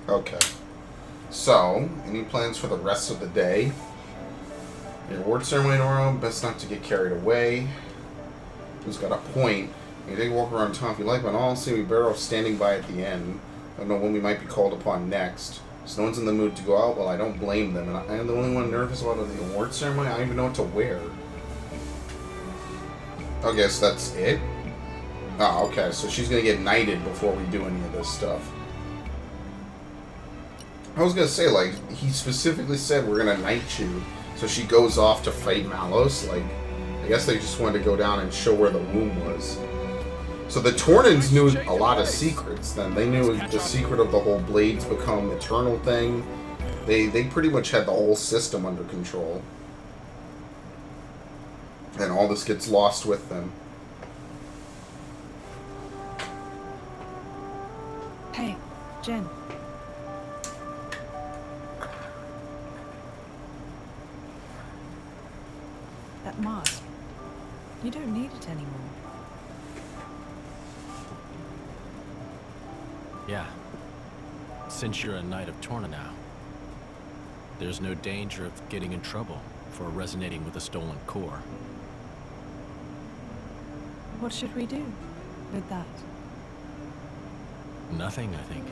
Okay. So, any plans for the rest of the day? Your award ceremony tomorrow. Best not to get carried away. Who's got a point? You can walk around town if you like, but honestly, we better off standing by at the end. I don't know when we might be called upon next. So no one's in the mood to go out. Well, I don't blame them. And I'm the only one nervous about the award ceremony. I don't even know what to wear. I guess that's it. Oh, okay. So she's gonna get knighted before we do any of this stuff. I was gonna say, like, he specifically said we're gonna knight you. So she goes off to fight Malos. Like, I guess they just wanted to go down and show where the womb was. So the Tornans knew a lot of secrets then. They knew the secret of the whole blades become eternal thing. They pretty much had the whole system under control. And all this gets lost with them. Hey, Jen. That mask. You don't need it anymore. Yeah. Since you're a Knight of Torna now, there's no danger of getting in trouble for resonating with a stolen core. What should we do with that? Nothing, I think.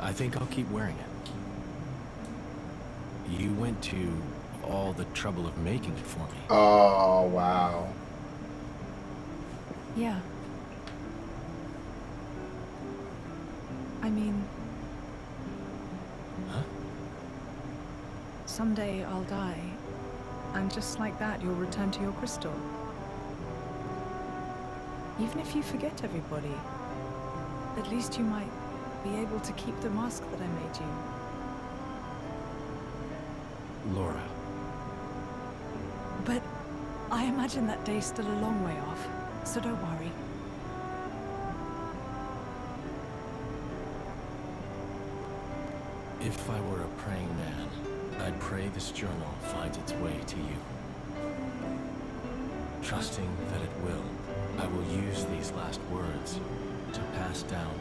I think I'll keep wearing it. You went to all the trouble of making it for me. Oh, wow. Yeah. I mean... Huh? Someday I'll die, and just like that you'll return to your crystal. Even if you forget everybody, at least you might be able to keep the mask that I made you. Laura. But I imagine that day's still a long way off, so don't worry. If I were a praying man, I'd pray this journal finds its way to you. Trusting that it will, I will use these last words to pass down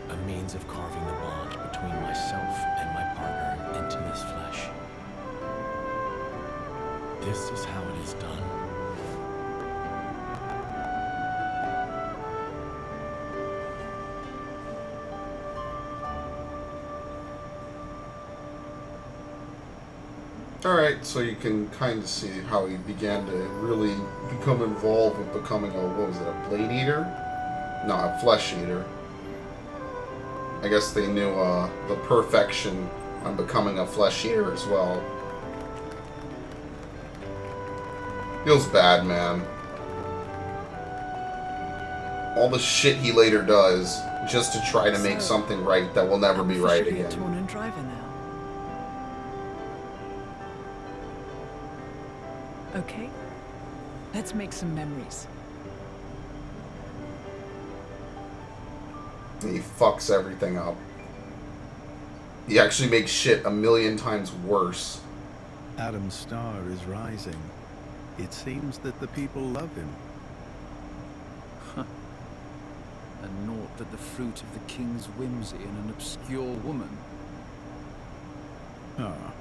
a means of carving the bond between myself and my partner into this flesh. This is how it is done. Alright, so you can kind of see how he began to really become involved with becoming a, what was it, a blade eater? No, a flesh eater. I guess they knew the perfection on becoming a flesh eater as well. Feels bad, man. All the shit he later does just to try to make something right that will never be right Officially a again. Torna driver now. Okay, let's make some memories. And he fucks everything up. He actually makes shit a million times worse. Adam's star is rising. It seems that the people love him. And naught but the fruit of the king's whimsy and an obscure woman. Ah,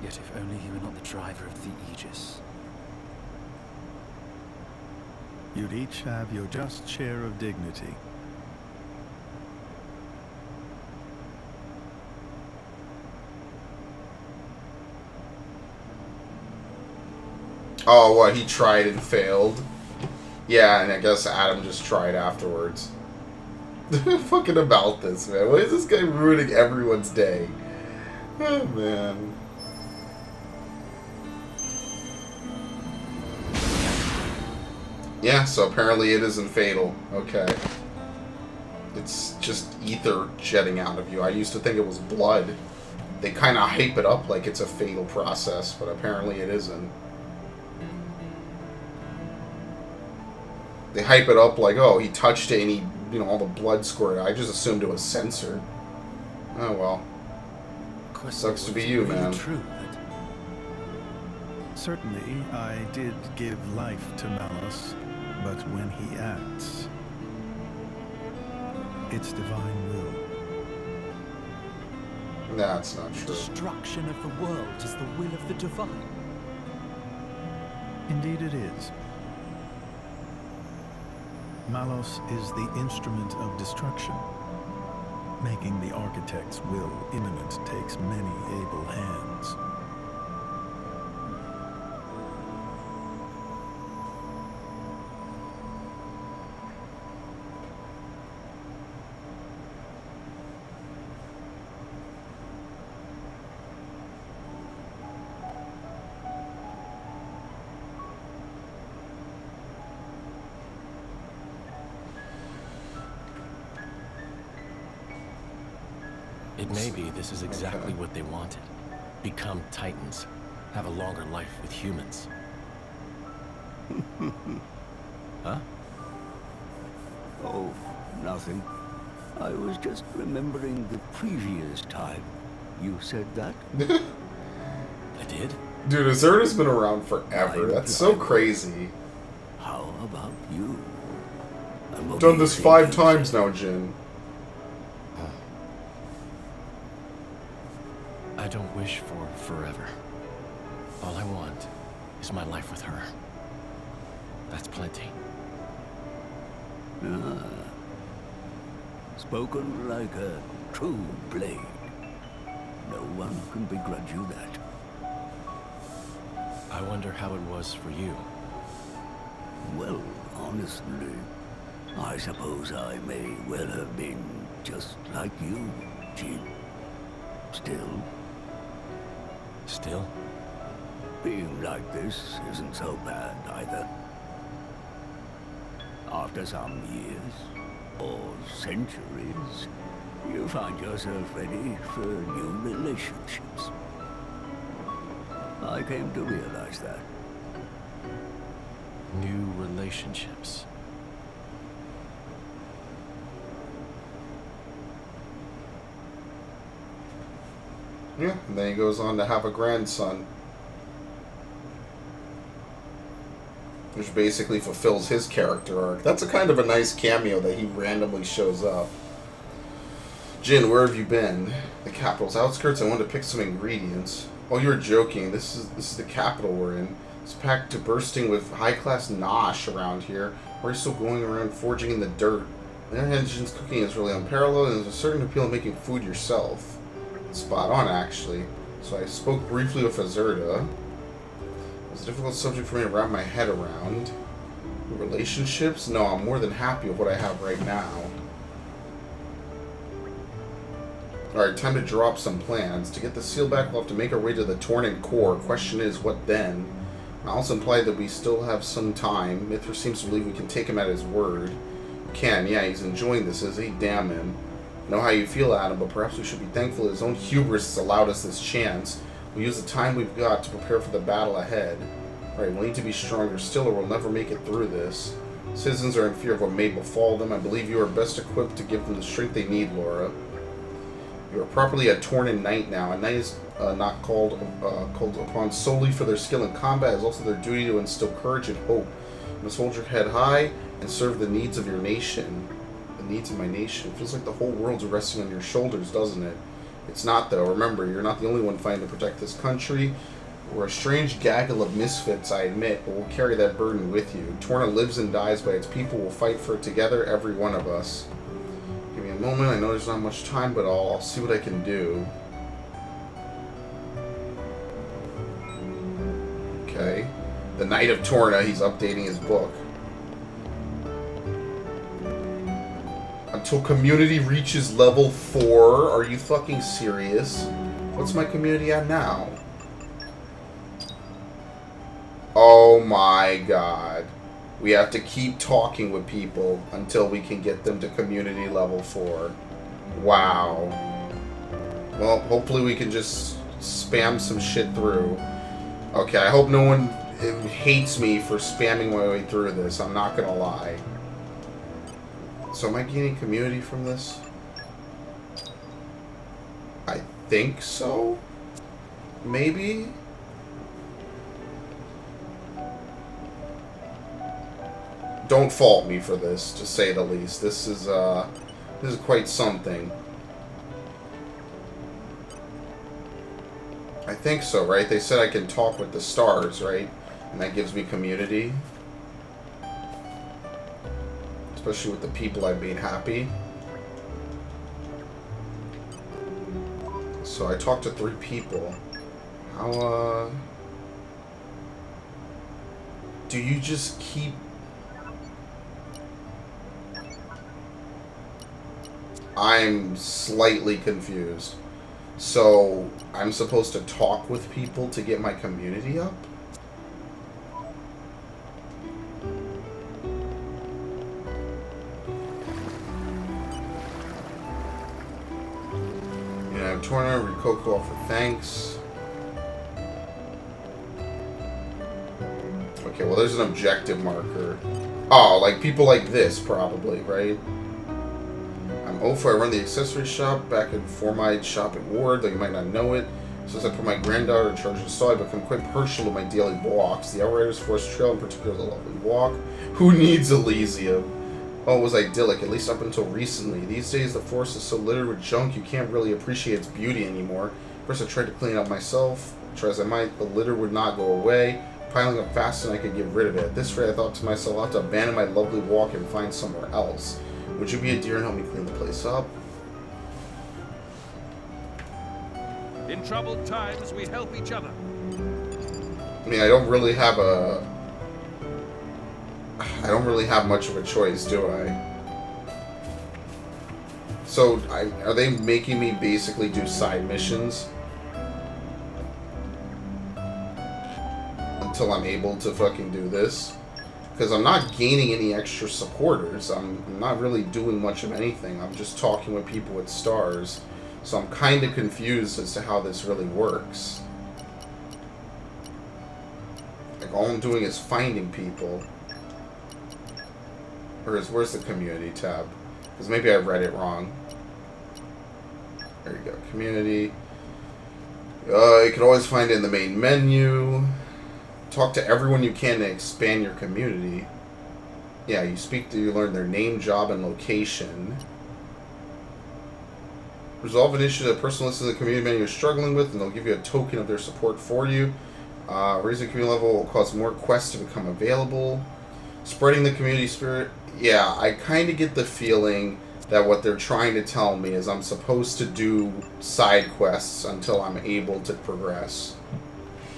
Yet if only he were not the driver of the Aegis. you'd each have your just share of dignity. Oh, what, he tried and failed? Yeah, and I guess Adam just tried afterwards. Fucking about this, man. Why is this guy ruining everyone's day? Oh, man. Yeah, so apparently it isn't fatal. Okay. It's just ether jetting out of you. I used to think it was blood. They kind of hype it up like it's a fatal process, but apparently it isn't. They hype it up like, oh, he touched it and he, you know, all the blood squirted. I just assumed it was censored. Oh, well. Sucks to be you, man. True. Certainly, I did give life to Malus, but when he acts, it's divine will. That's not true. Destruction of the world is the will of the divine. Indeed it is. Malos is the instrument of destruction. Making the architect's will imminent takes many able hands. It may be this is exactly Okay. what they wanted. Become Titans. Have a longer life with humans. Huh? Oh, nothing. I was just remembering the previous time you said that. I did? Dude, Azurda's been around forever. That's so crazy. How about you? I've done this 5 times now, Jin. I don't wish for forever. All I want is my life with her. That's plenty. Ah. Spoken like a true blade. No one can begrudge you that. I wonder how it was for you. Well, honestly, I suppose I may well have been just like you, Jin. Still, Still? being like this isn't so bad either. After some years, or centuries, you find yourself ready for new relationships. I came to realize that. New relationships. Yeah, and then he goes on to have a grandson. Which basically fulfills his character arc. That's a kind of a nice cameo that he randomly shows up. Jin, where have you been? The capital's outskirts. I wanted to pick some ingredients. Oh, you're joking. This is the capital we're in. It's packed to bursting with high-class nosh around here. Why are you still going around foraging in the dirt? The engine's cooking is really unparalleled, and there's a certain appeal in making food yourself. Spot on, actually. So I spoke briefly with Azurda. It was a difficult subject for me to wrap my head around. Relationships? No, I'm more than happy with what I have right now. Alright, time to drop some plans. To get the seal back, we'll have to make our way to the Tornan core. Question is, what then? Miles implied that we still have some time. Mithra seems to believe we can take him at his word. We can, yeah, he's enjoying this, is he? Damn him. I know how you feel, Adam, but perhaps we should be thankful his own hubris has allowed us this chance. We'll use the time we've got to prepare for the battle ahead. Alright, we'll need to be stronger still or we'll never make it through this. Citizens are in fear of what may befall them. I believe you are best equipped to give them the strength they need, Laura. You are properly a Tornan knight now. A knight is not called upon solely for their skill in combat. It is also their duty to instill courage and hope. You must hold your head high and serve the needs of your nation. The needs of my nation. It feels like the whole world's resting on your shoulders, doesn't it? It's not, though. Remember, you're not the only one fighting to protect this country. We're a strange gaggle of misfits, I admit, but we'll carry that burden with you. Torna lives and dies by its people. We'll fight for it together, every one of us. Give me a moment. I know there's not much time, but I'll see what I can do. Okay. The Knight of Torna, he's updating his book. Until community reaches level 4. Are you fucking serious? What's my community at now? Oh my god. We have to keep talking with people until we can get them to community level 4. Wow. Well, hopefully we can just spam some shit through. Okay, I hope no one hates me for spamming my way through this. I'm not gonna lie. So am I gaining community from this? I think so? Maybe? don't fault me for this, to say the least. This is quite something. I think so, right? They said I can talk with the stars, right? And that gives me community. Especially with the people I've made happy. So I talked to 3 people. How, do you just keep... I'm slightly confused. So, I'm supposed to talk with people to get my community up? Torna, Rikoko offer thanks. Okay, well there's an objective marker. Oh, like people like this, probably, right? I'm Ofa, I run the accessory shop back in Formide Shop at Ward, though you might not know it. Since I put my granddaughter in charge of the stall, I've become quite partial to my daily walks. The Outriders Forest Trail in particular is a lovely walk. Who needs Elysium? Oh, it was idyllic, at least up until recently. These days, the forest is so littered with junk, you can't really appreciate its beauty anymore. First, I tried to clean it up myself. Try as I might, the litter would not go away, piling up faster than I could get rid of it. At this rate, I thought to myself, I'll have to abandon my lovely walk and find somewhere else. Would you be a dear and help me clean the place up? In troubled times, we help each other. I mean, I don't really have much of a choice, do I? So, are they making me basically do side missions? Until I'm able to fucking do this? Because I'm not gaining any extra supporters. I'm not really doing much of anything. I'm just talking with people with stars. So I'm kind of confused as to how this really works. Like, all I'm doing is finding people. Where's the community tab? Because maybe I read it wrong. There you go. Community. You can always find it in the main menu. Talk to everyone you can to expand your community. Yeah, you learn their name, job, and location. Resolve an issue that a person listening to the community menu is struggling with, and they'll give you a token of their support for you. Raising the community level will cause more quests to become available. Spreading the community spirit. Yeah, I kind of get the feeling that what they're trying to tell me is I'm supposed to do side quests until I'm able to progress.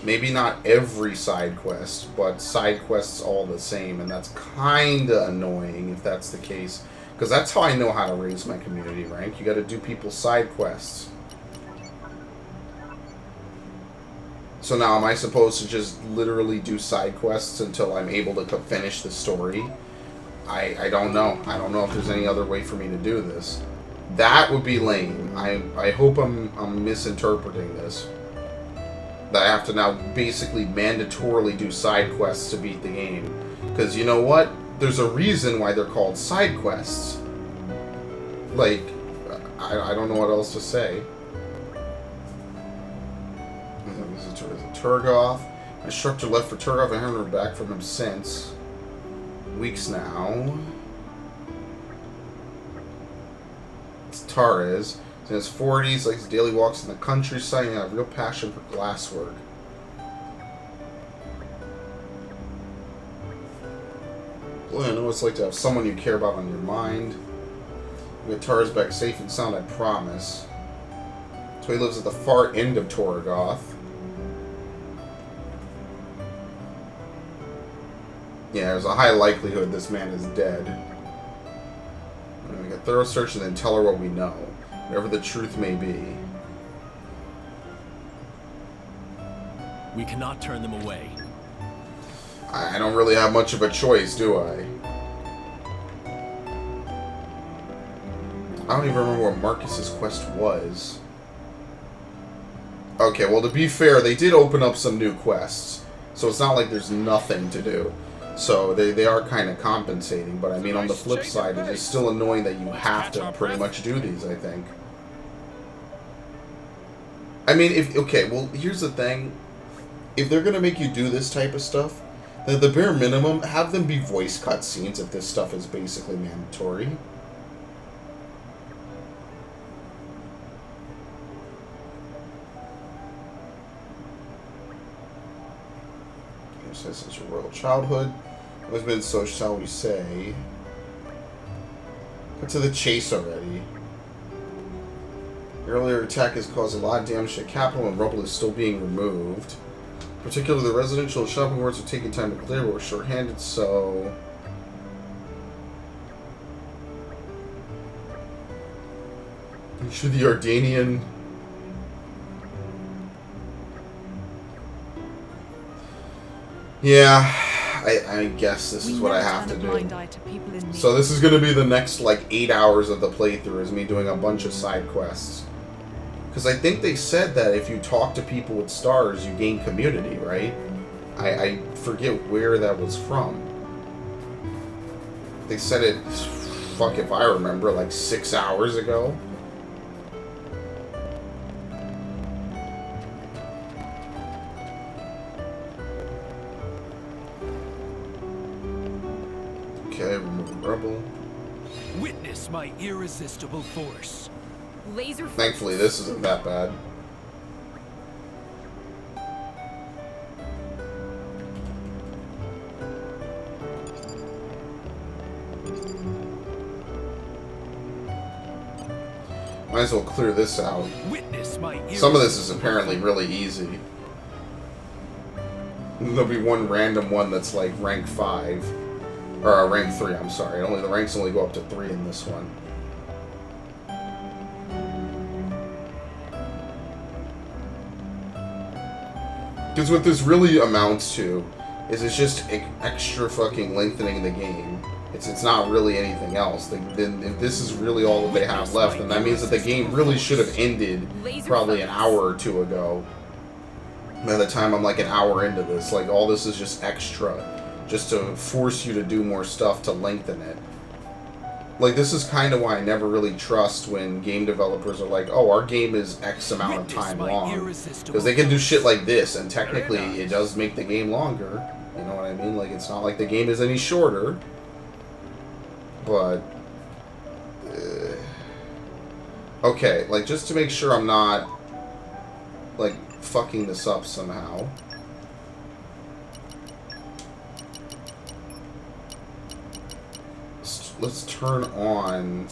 Maybe not every side quest, but side quests all the same, and that's kind of annoying if that's the case. Because that's how I know how to raise my community rank. You got to do people's side quests. So now, am I supposed to just literally do side quests until I'm able to finish the story? I don't know. I don't know if there's any other way for me to do this. That would be lame. I hope I'm misinterpreting this. That I have to now basically mandatorily do side quests to beat the game. Because you know what? There's a reason why they're called side quests. Like, I don't know what else to say. Is it Turgoth? My instructor left for Turgoth. I haven't heard back from him since. Weeks now. It's Tares. He's in his 40s, likes daily walks in the countryside, and has a real passion for glasswork. Well, I know what it's like to have someone you care about on your mind. You get Tares back safe and sound, I promise. So he lives at the far end of Torgoth. Yeah, there's a high likelihood this man is dead. We get thorough search and then tell her what we know. Whatever the truth may be. We cannot turn them away. I don't really have much of a choice, do I? I don't even remember what Marcus's quest was. Okay, well, to be fair, they did open up some new quests. So it's not like there's nothing to do. So they are kind of compensating. But I mean, on the flip side, it is still annoying that you have to pretty much do these, I think. I mean, okay, well, here's the thing. If they're going to make you do this type of stuff, The bare minimum, have them be voice cutscenes if this stuff is basically mandatory. Says since your royal childhood, it has been so, shall we say. Cut to the chase already. Earlier attack has caused a lot of damage to capital, and rubble is still being removed. Particularly the residential and shopping wards are taking time to clear, but we're short-handed, so... Should the Ardanian... Yeah, I guess this is what I have to do. So this is going to be the next, like, 8 hours of the playthrough, is me doing a bunch of side quests. Because I think they said that if you talk to people with stars, you gain community, right? I forget where that was from. They said it, fuck if I remember, like 6 hours ago. Okay, remove rebel. Witness my irresistible force. Laser. Thankfully, this isn't that bad. Might as well clear this out. Witness my Some of this is apparently really easy. There'll be one random one that's like rank 5. Or rank 3, I'm sorry. Only the ranks only go up to 3 in this one. Because what this really amounts to is it's just extra fucking lengthening the game. It's not really anything else. Then if this is really all that they have left, then that means that the game really should have ended probably an hour or 2 ago. By the time I'm like an hour into this, like all this is just extra, just to force you to do more stuff to lengthen it. Like, this is kind of why I never really trust when game developers are like, oh, our game is X amount of time long. Because they can do shit like this, and technically it does make the game longer. You know what I mean? Like, it's not like the game is any shorter. But... okay, like, just to make sure I'm not, like, fucking this up somehow. Let's turn on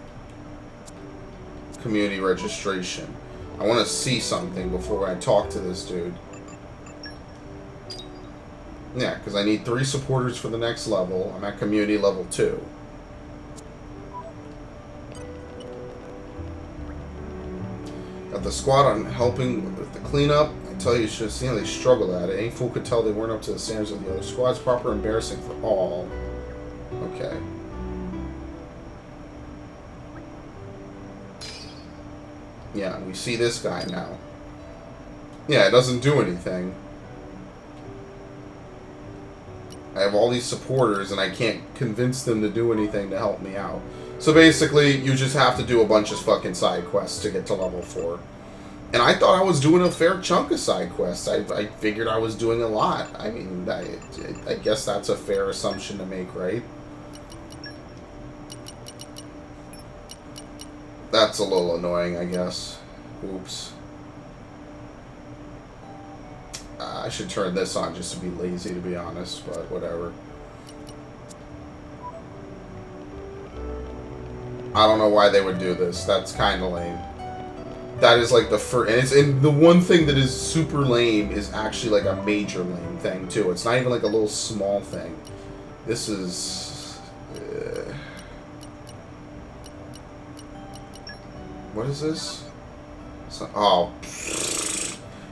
community registration. I want to see something before I talk to this dude. Yeah, because I need 3 supporters for the next level. I'm at community level 2. Got the squad on helping with the cleanup. I tell you, you should have seen how they struggled at it. Any fool could tell they weren't up to the standards of the other squads. Proper embarrassing for all. Okay. Yeah, we see this guy now. Yeah, it doesn't do anything. I have all these supporters and I can't convince them to do anything to help me out. So basically, you just have to do a bunch of fucking side quests to get to level 4. And I thought I was doing a fair chunk of side quests. I figured I was doing a lot. I mean, I guess that's a fair assumption to make, right? That's a little annoying, I guess. Oops. I should turn this on just to be lazy, to be honest, but whatever. I don't know why they would do this. That's kind of lame. That is like the first... And the one thing that is super lame is actually like a major lame thing, too. It's not even like a little small thing. This is... what is this? Oh.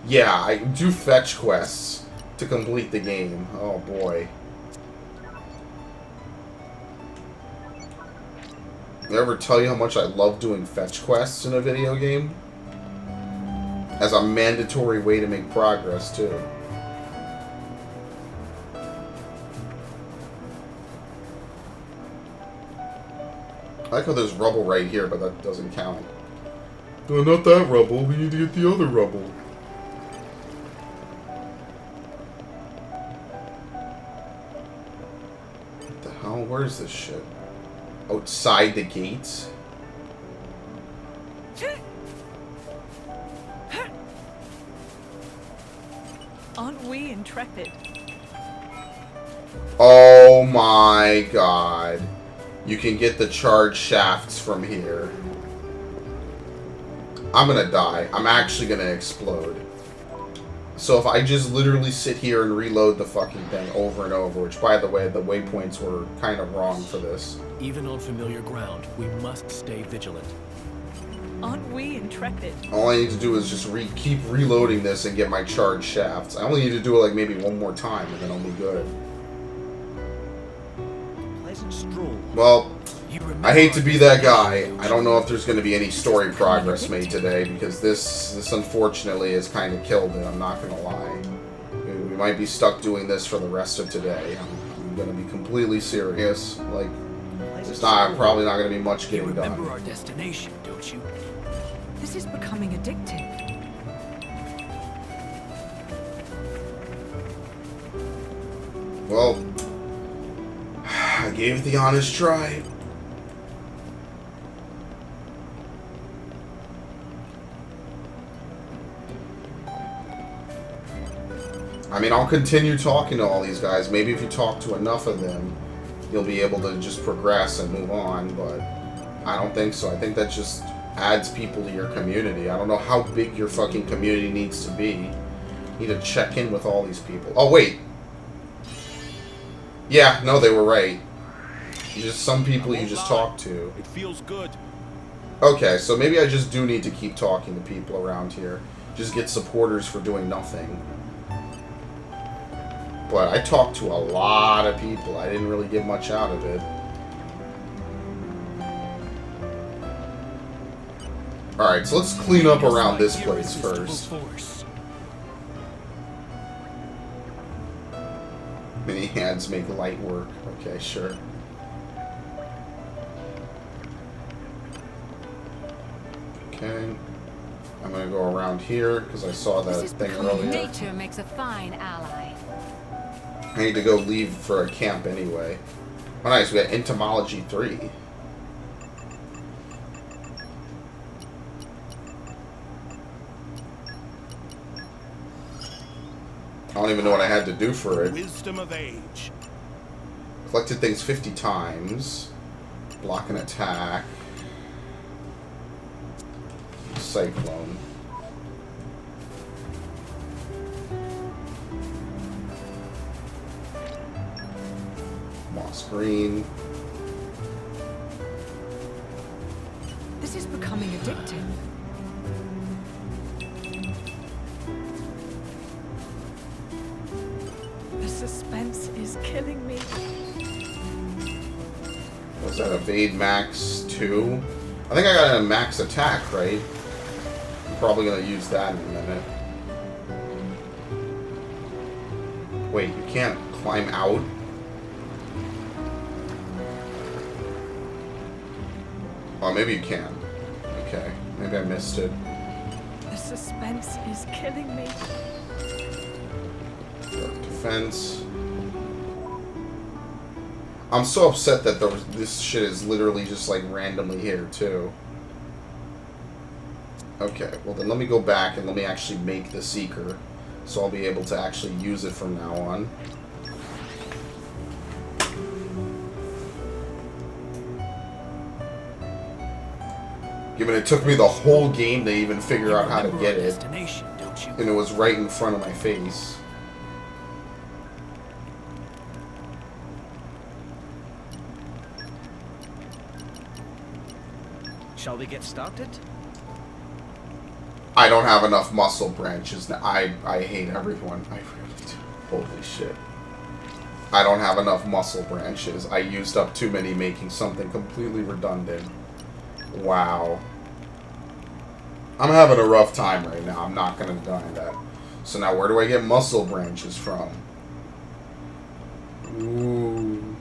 Yeah, I do fetch quests to complete the game. Oh, boy. Did I ever tell you how much I love doing fetch quests in a video game? As a mandatory way to make progress, too. I like how there's rubble right here, but that doesn't count. No, not that rubble. We need to get the other rubble. Where is this shit? Outside the gates? Aren't we intrepid? Oh my god. You can get the charge shafts from here. I'm gonna die. I'm actually gonna explode. So if I just literally sit here and reload the fucking thing over and over, which by the way, the waypoints were kind of wrong for this. Even on familiar ground, we must stay vigilant. Aren't we intrepid? All I need to do is just keep reloading this and get my charge shafts. I only need to do it like maybe one more time and then I'll be good. Pleasant stroll. Well, You remember I hate to our be that guy. destination, I don't know if there's going to be any story progress made today because this unfortunately has kind of killed it. I'm not going to lie. We might be stuck doing this for the rest of today. I'm going to be completely serious. Like, there's probably not going to be much You getting remember done. our destination, don't you? This is becoming addictive. Well, I gave it the honest try. I mean, I'll continue talking to all these guys. Maybe if you talk to enough of them, you'll be able to just progress and move on, but I don't think so. I think that just adds people to your community. I don't know how big your fucking community needs to be. You need to check in with all these people. Oh, wait. Yeah, no, they were right. Just some people you just talk to. It feels good. Okay, so maybe I just do need to keep talking to people around here. Just get supporters for doing nothing. But I talked to a lot of people. I didn't really get much out of it. Alright, so let's clean up around this place first. Mini hands make light work. Okay, sure. Okay. I'm gonna go around here because I saw that thing earlier. Nature makes a fine ally. I need to go leave for a camp anyway. Oh nice, we got Entomology 3. I don't even know what I had to do for it. Wisdom of age. Collected things 50 times. Block an attack. Cyclone. Moss green. This is becoming addictive. The suspense is killing me. Was that evade max 2? I think I got a max attack, right? I'm probably gonna use that in a minute. Wait, you can't climb out? Oh, maybe you can. Okay, maybe I missed it. The suspense is killing me. Defense. I'm so upset that this shit is literally just like randomly here too. Okay, well then let me go back and let me actually make the Seeker, so I'll be able to actually use it from now on. Given it took me the whole game to even figure out how to get it, Don't you? and it was right in front of my face. Shall we get started? I don't have enough muscle branches. I hate everyone. I really do. Holy shit. I don't have enough muscle branches. I used up too many making something completely redundant. Wow. I'm having a rough time right now. I'm not going to deny that. So now where do I get muscle branches from? Ooh.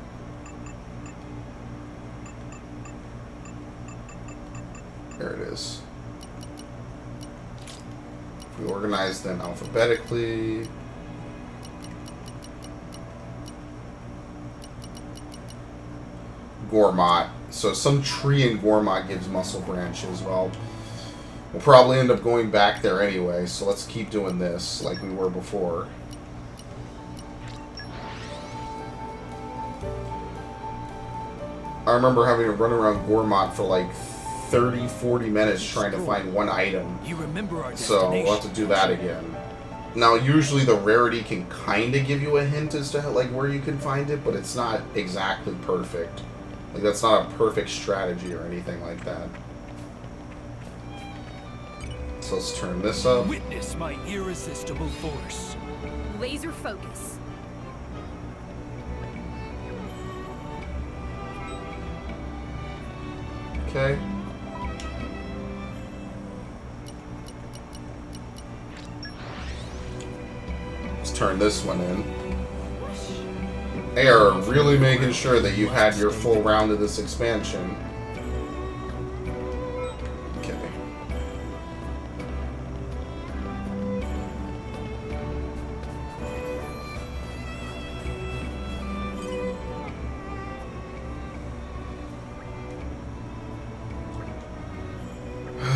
There it is. We organize them alphabetically. Gormott. So some tree in Gormott gives muscle branches. Well, we'll probably end up going back there anyway, so let's keep doing this like we were before. I remember having to run around Gormott for like 30, 40 minutes trying to find one item. You remember our So we'll have to do that again. Now, usually the rarity can kind of give you a hint as to how, like where you can find it, but it's not exactly perfect. Like that's not a perfect strategy or anything like that. So let's turn this up. Witness my irresistible force. Laser focus. Okay. Let's turn this one in. They are really making sure that you've had your full round of this expansion. Okay.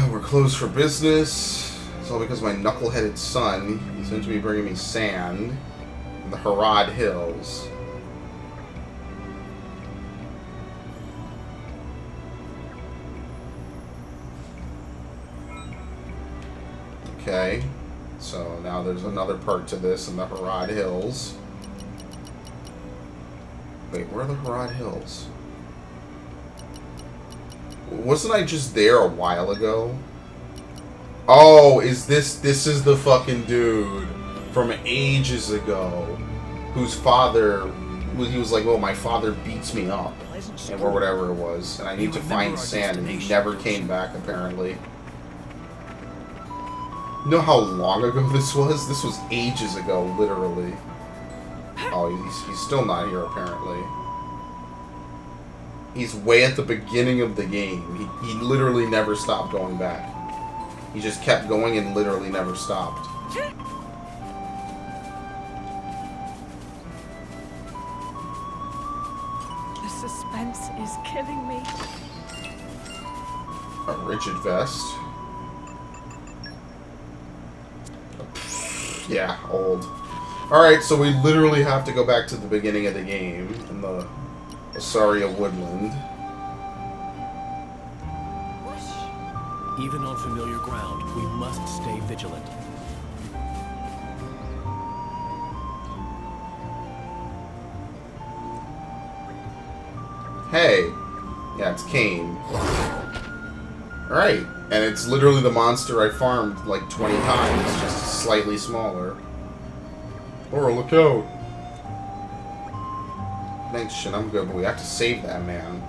We're closed for business. It's all because my knuckleheaded son, he's going to be bringing me sand in the Harad Hills. Okay, so now there's another part to this in the Harad Hills. Wait, where are the Harad Hills? Wasn't I just there a while ago? Oh, is this is the fucking dude from ages ago whose father, he was like, well, my father beats me up, or whatever it was, and I need to find sand, and he never came back, apparently. You know how long ago this was? This was ages ago, literally. Oh, he's still not here, apparently. He's way at the beginning of the game. He literally never stopped going back. He just kept going and literally never stopped. The suspense is killing me. A rigid vest. Yeah, old. Alright, so we literally have to go back to the beginning of the game in the Asaria Woodland. Even on familiar ground, we must stay vigilant. Hey. Yeah, it's Kane. Alright. And it's literally the monster I farmed like 20 times, just slightly smaller. Or look out. Thanks, shit, I'm good, but we have to save that man.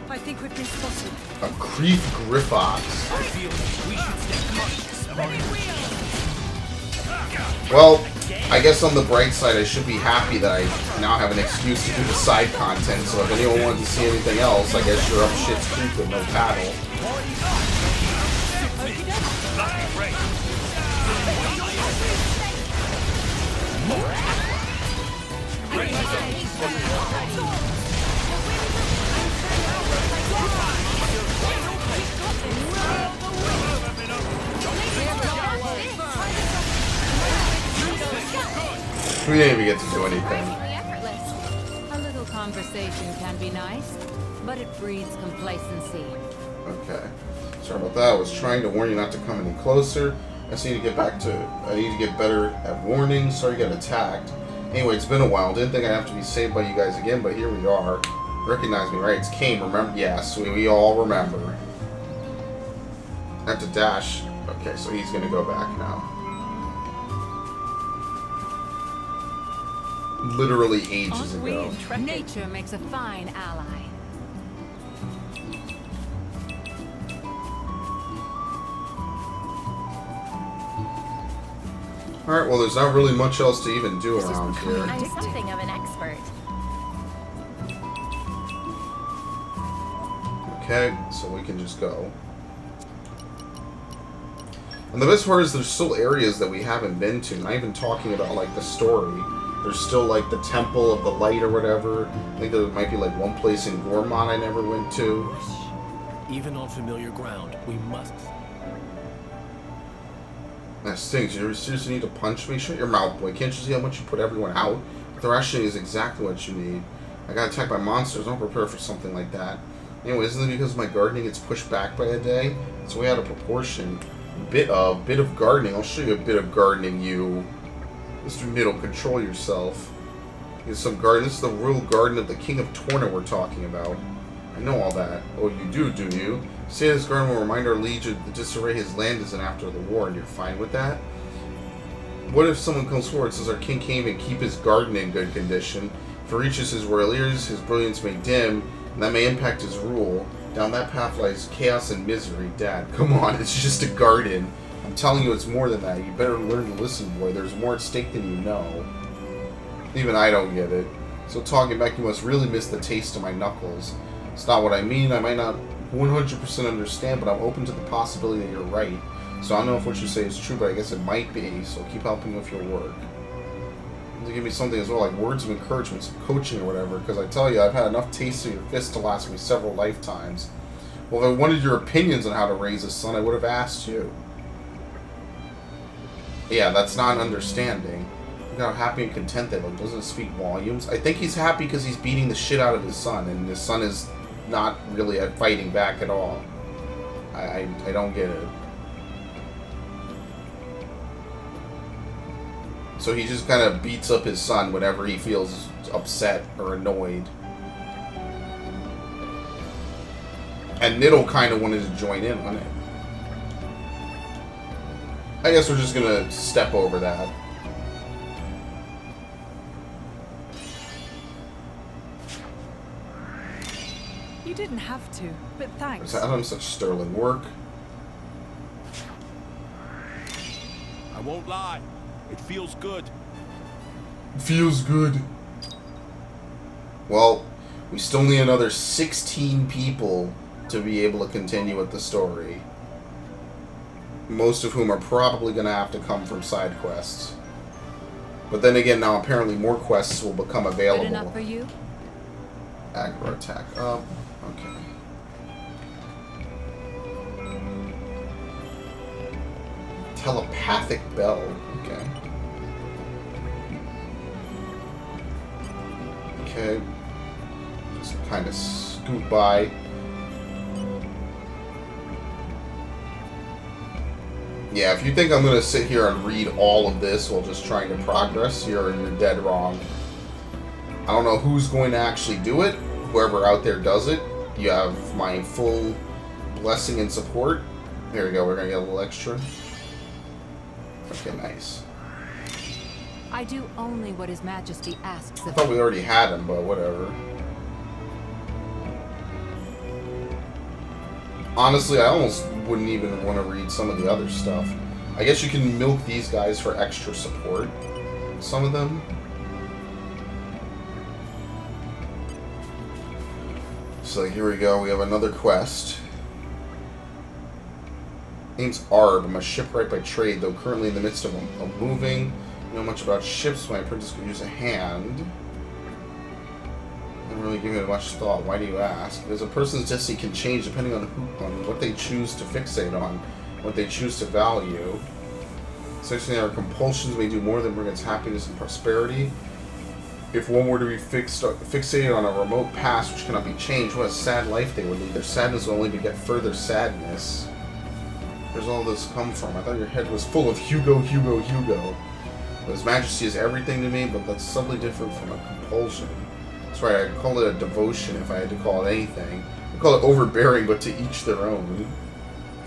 I think we've been spotted. A Creef Griffox. I feel we should stay cautious of our Well, I guess on the bright side, I should be happy that I now have an excuse to do the side content, so if anyone wants to see anything else, I guess you're up shit's creek with no paddle. We didn't even get to do anything. A little conversation can be nice, but it breeds complacency. Okay. Sorry about that. I was trying to warn you not to come any closer. I just need to get back to... I need to get better at warnings. Sorry you got attacked. Anyway, it's been a while. Didn't think I'd have to be saved by you guys again, but here we are. Recognize me, right? It's Kane, remember? Yes, we all remember. I have to dash. Okay, so he's gonna go back now. Literally ages Aren't we ago. intrepid? Nature makes a fine ally. Alright, well, there's not really much else to even do around here. I'm something of an expert. Okay, so we can just go. And the best part is there's still areas that we haven't been to, not even talking about, like, the story. There's still like the Temple of the Light or whatever. I think there might be like one place in Gormont I never went to. Even on familiar ground, we must... That stinks. You seriously need to punch me? Shut your mouth, boy. Can't you see how much you put everyone out? Thrashing is exactly what you need. I got attacked by monsters. Don't prepare for something like that. Anyway, isn't it because my gardening gets pushed back by a day? It's way out of proportion. Bit of gardening. I'll show you a bit of gardening, you. Mr. Middle, control yourself. Here's some garden. This is the royal garden of the King of Torna we're talking about. I know all that. Oh, you do you? Say this garden will remind our liege of the disarray his land is in after the war, and you're fine with that? What if someone comes forward and says our king can't even keep his garden in good condition? If it reaches his royal ears, his brilliance may dim, and that may impact his rule. Down that path lies chaos and misery. Dad, come on, it's just a garden. I'm telling you it's more than that. You better learn to listen, boy. There's more at stake than you know. Even I don't get it. So talking back, you must really miss the taste of my knuckles. It's not what I mean. I might not 100% understand, but I'm open to the possibility that you're right. So I don't know if what you say is true, but I guess it might be. So keep helping with your work. To give me something as well, like words of encouragement, some coaching or whatever, because I tell you, I've had enough taste of your fist to last me several lifetimes. Well, if I wanted your opinions on how to raise a son, I would have asked you. Yeah, that's not an understanding. Look how happy and content they look. Doesn't it speak volumes? I think he's happy because he's beating the shit out of his son, and his son is not really fighting back at all. I don't get it. So he just kind of beats up his son whenever he feels upset or annoyed. And Niddle kind of wanted to join in on it. I guess we're just going to step over that. You didn't have to, but thanks. Adam, such sterling work. I won't lie. It feels good. Feels good. Well, we still need another 16 people to be able to continue with the story. Most of whom are probably going to have to come from side quests. But then again, now apparently more quests will become available. Good enough for you? Aggro attack. Okay. Telepathic bell. Okay. Okay. Just kind of scoot by. Yeah, if you think I'm going to sit here and read all of this while just trying to progress, you're dead wrong. I don't know who's going to actually do it. Whoever out there does it, you have my full blessing and support. There we go, we're going to get a little extra. Okay, nice. I do only what His Majesty asks I of thought me. we already had him, but whatever. Honestly, I almost wouldn't even want to read some of the other stuff. I guess you can milk these guys for extra support. Some of them. So here we go. We have another quest. Name's Arb. I'm a shipwright by trade, though currently in the midst of moving. I know much about ships. My apprentice could use a hand. I don't really give it much thought. Why do you ask? Because a person's destiny can change depending on what they choose to fixate on, what they choose to value. Essentially, our compulsions may do more than bring us happiness and prosperity. If one were to be fixated on a remote past which cannot be changed, what a sad life they would lead. Their sadness will only beget further sadness. Where's all this come from? I thought your head was full of Hugo. But His Majesty is everything to me, but that's subtly different from a compulsion. That's right, I'd call it a devotion if I had to call it anything. I'd call it overbearing, but to each their own.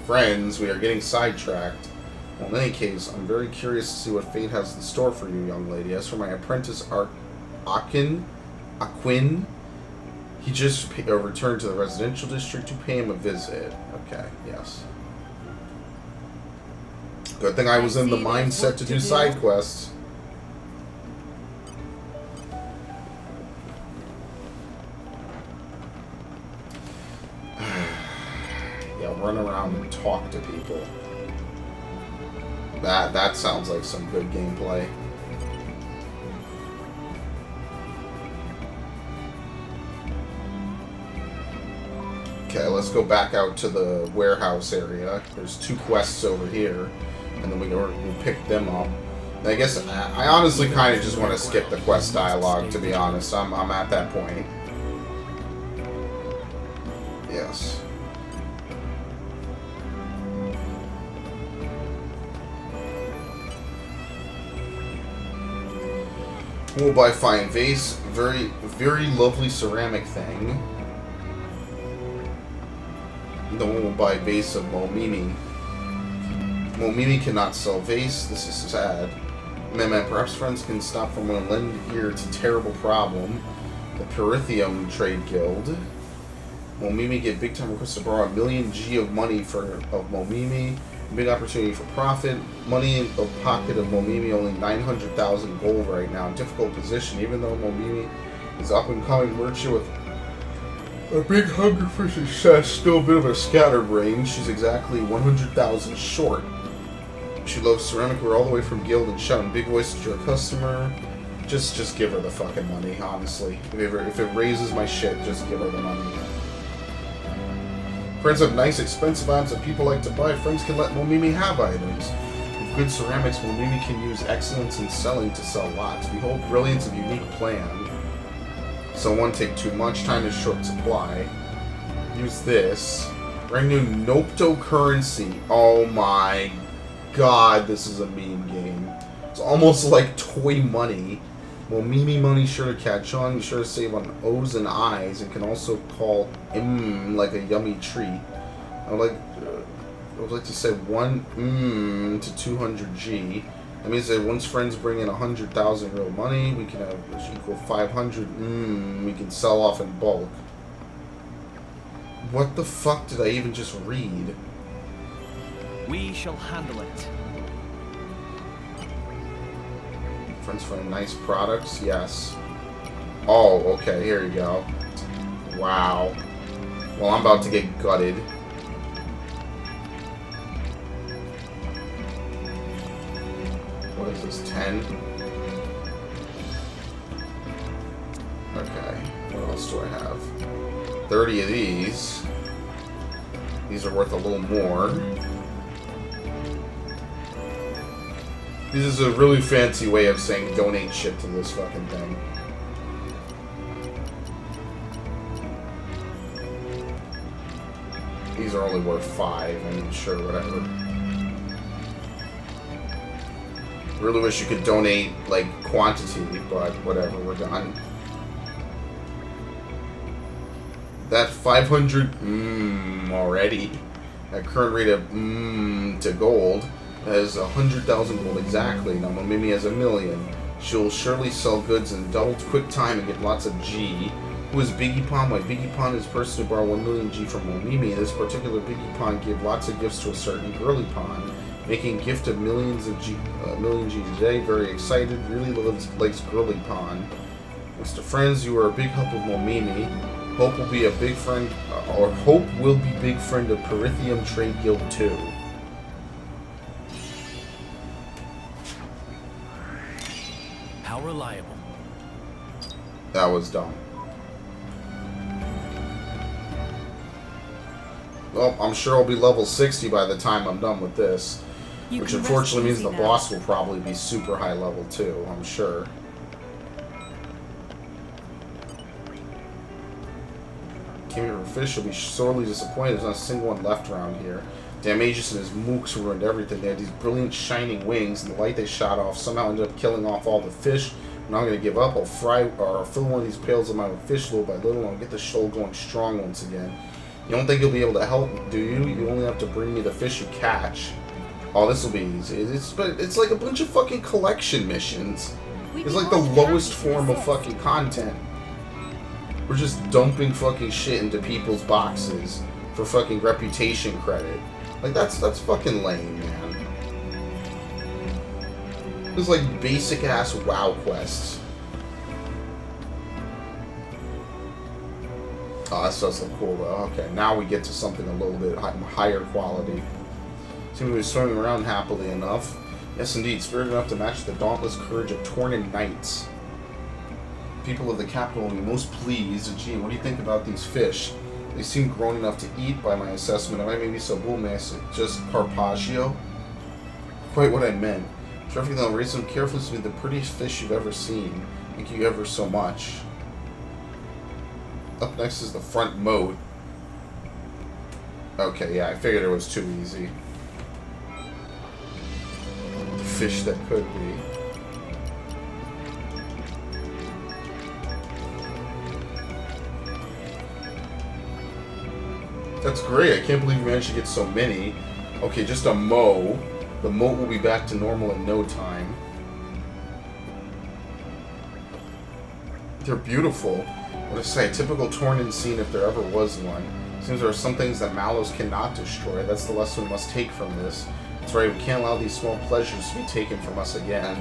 Friends, we are getting sidetracked. Well, in any case, I'm very curious to see what fate has in store for you, young lady. As for my apprentice, Aquin, he just returned to the residential district to pay him a visit. Okay, yes. Good thing I was in the mindset to do side quests. Yeah, run around and talk to people. That sounds like some good gameplay. Okay, let's go back out to the warehouse area. There's 2 quests over here, and then we'll pick them up. And I guess I honestly kind of just want to skip the quest dialogue, to be honest. I'm at that point. Yes. We'll buy fine vase. Very lovely ceramic thing. Then we'll buy vase of Momimi. Momimi cannot sell vase. This is sad. Man, perhaps friends can stop from a lend ear to terrible problem. The Perithium Trade Guild. Momimi get big time request to borrow 1 million G of money of Momimi. Big opportunity for profit. Money in the pocket of Momimi only 900,000 gold right now. Difficult position, even though Momimi is up and coming merchant with a big hunger for success. Still a bit of a scatterbrain. She's exactly 100,000 short. She loves ceramic. We're all the way from guild and shouting big voice to your customer. Just give her the fucking money, honestly. If it raises my shit, just give her the money. Friends have nice, expensive items that people like to buy. Friends can let Momimi have items. With good ceramics, Momimi can use excellence in selling to sell lots. Behold, brilliance of unique plan. So one take too much. Time is short supply. Use this. Brand new Nopto currency. Oh my god, this is a meme game. It's almost like toy money. Momimi money sure to catch on. You sure to save on O's and I's, and can also call like a yummy treat. I would like to say 1 to 200 G. That means that once friends bring in 100,000 real money, we can have equal 500. We can sell off in bulk. What the fuck did I even just read? We shall handle it. Friends find nice products, yes. Oh, okay, here you go. Wow. Well, I'm about to get gutted. What is this, 10? Okay, what else do I have? 30 of these. These are worth a little more. This is a really fancy way of saying donate shit to this fucking thing. These are only worth 5. I mean, sure, whatever. Really wish you could donate, like, quantity, but whatever, we're done. That 500, already. At current rate of, to gold. Has 100,000 gold exactly. Now Momimi has 1 million. She'll surely sell goods in double quick time and get lots of G. Who is Biggie Pon? Why, Biggie Pon is the person who borrowed 1 million G from Momimi. This particular Biggie Pon gave lots of gifts to a certain girly pond, making a gift of millions of G, million G today. Very excited. Really likes girly pond. Thanks to friends, you are a big help with Momimi. Hope will be a big friend, or Hope will be big friend of Perithium Trade Guild 2. How reliable. That was dumb. Well, I'm sure I'll be level 60 by the time I'm done with this. Which unfortunately means the boss will probably be super high level too, I'm sure. Came here for fish, will be sorely disappointed. There's not a single one left around here. Damn Aegis and his mooks ruined everything. They had these brilliant shining wings, and the light they shot off somehow ended up killing off all the fish. I'm not going to give up. I'll fill one of these pails of my fish little by little, and I'll get the shoal going strong once again. You don't think you'll be able to help, do you? You only have to bring me the fish you catch. Oh, this will be easy. It's like a bunch of fucking collection missions. It's like the lowest form of fucking content. We're just dumping fucking shit into people's boxes for fucking reputation credit. Like, that's fucking lame, man. It's like basic-ass WoW quests. Oh, that does look cool, though. Okay, now we get to something a little bit higher quality. Seems to be swimming around happily enough. Yes, indeed, spirited enough to match the dauntless courage of Torna knights. People of the capital will be most pleased. Gee, what do you think about these fish? They seem grown enough to eat by my assessment. I may be so boommass, just Carpaccio. Quite what I meant. Traffic, they'll raise them carefully to be the prettiest fish you've ever seen. Thank you ever so much. Up next is the front moat. Okay, yeah, I figured it was too easy. The fish that could be. That's great. I can't believe you managed to get so many. Okay, just a mow. The moat will be back to normal in no time. They're beautiful. What I say, a typical Tornan scene if there ever was one. Seems there are some things that Mallows cannot destroy. That's the lesson we must take from this. That's right, we can't allow these small pleasures to be taken from us again.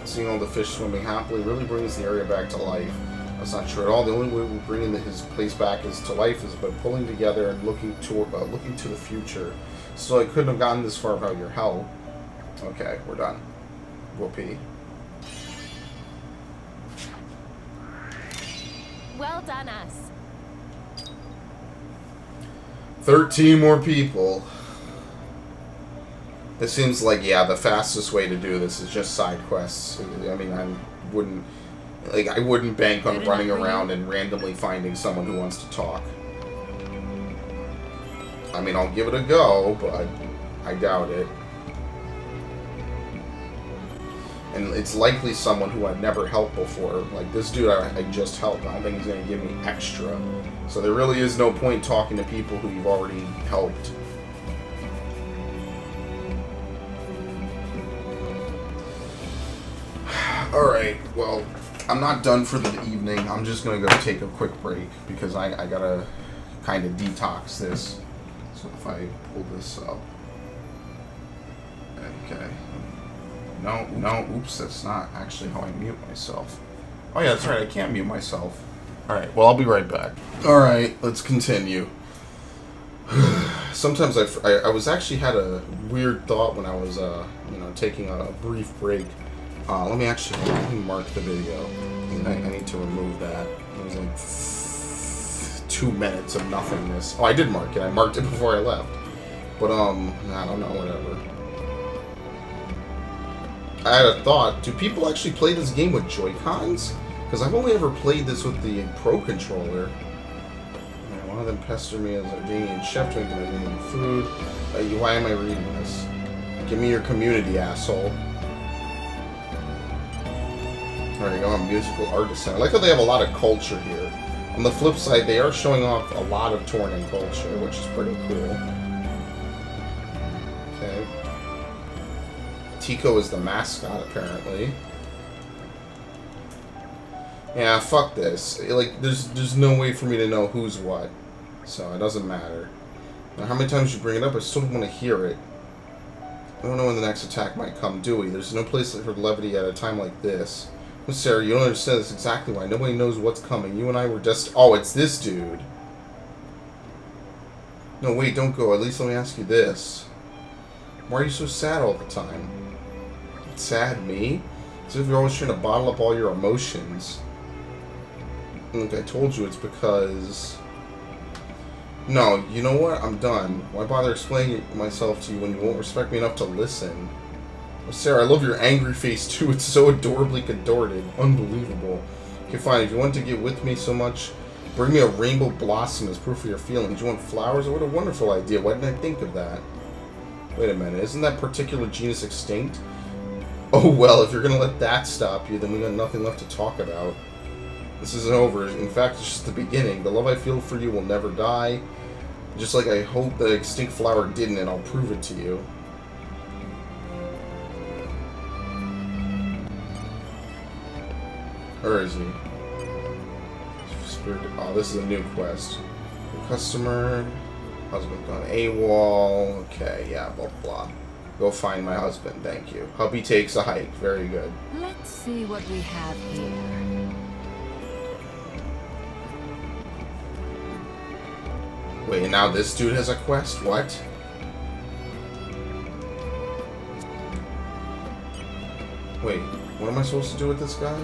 Seeing all the fish swimming happily really brings the area back to life. That's not true at all. The only way we're bringing his place back to life is by pulling together and looking to the future. So I couldn't have gotten this far without your help. Okay, we're done. Whoopee. Well done, us. 13 more people. This seems like, yeah, the fastest way to do this is just side quests. I mean, I wouldn't bank on running around and randomly finding someone who wants to talk. I mean, I'll give it a go, but I doubt it. And it's likely someone who I've never helped before. Like, this dude I just helped. I don't think he's going to give me extra. So there really is no point talking to people who you've already helped. Alright, well, I'm not done for the evening. I'm just going to go take a quick break because I got to kind of detox this. So if I pull this up. Okay. No, oops, that's not actually how I mute myself. Oh yeah, that's right, I can't mute myself. Alright, well, I'll be right back. Alright, let's continue. Sometimes I was actually had a weird thought when I was, taking a brief break. Let me mark the video. I need to remove that. It was like 2 minutes of nothingness. Oh, I did mark it. I marked it before I left. But, I don't know, whatever. I had a thought. Do people actually play this game with Joy-Cons? Because I've only ever played this with the Pro Controller. And one of them pestered me as a Jardinian chef to make them Jardinian food. Why am I reading this? Give me your community, asshole. There you go, I'm a musical artisan. I like how they have a lot of culture here. On the flip side, they are showing off a lot of Tornan culture, which is pretty cool. Okay. Tico is the mascot, apparently. Yeah, fuck this. Like, there's no way for me to know who's what. So, it doesn't matter. Now, how many times you bring it up, I still want to hear it. I don't know when the next attack might come, do we? There's no place for levity at a time like this. Sarah, you don't understand this exactly why. Nobody knows what's coming. You and I were just... Oh, it's this dude. No, wait, don't go. At least let me ask you this. Why are you so sad all the time? Sad, me? As if you're always trying to bottle up all your emotions. Look, I told you it's because... No, you know what? I'm done. Why bother explaining myself to you when you won't respect me enough to listen? Oh, Sarah, I love your angry face, too. It's so adorably contorted. Unbelievable. Okay, fine. If you want to get with me so much, bring me a rainbow blossom as proof of your feelings. You want flowers? What a wonderful idea. Why didn't I think of that? Wait a minute. Isn't that particular genus extinct? Oh, well, if you're going to let that stop you, then we got nothing left to talk about. This isn't over. In fact, it's just the beginning. The love I feel for you will never die. Just like I hope the extinct flower didn't, and I'll prove it to you. Where is he? Oh, this is a new quest. Customer. Husband gone AWOL. Okay, yeah, blah, blah. Go find my husband, thank you. Hubby takes a hike. Very good. Let's see what we have here. Wait, and now this dude has a quest? What? Wait, what am I supposed to do with this guy?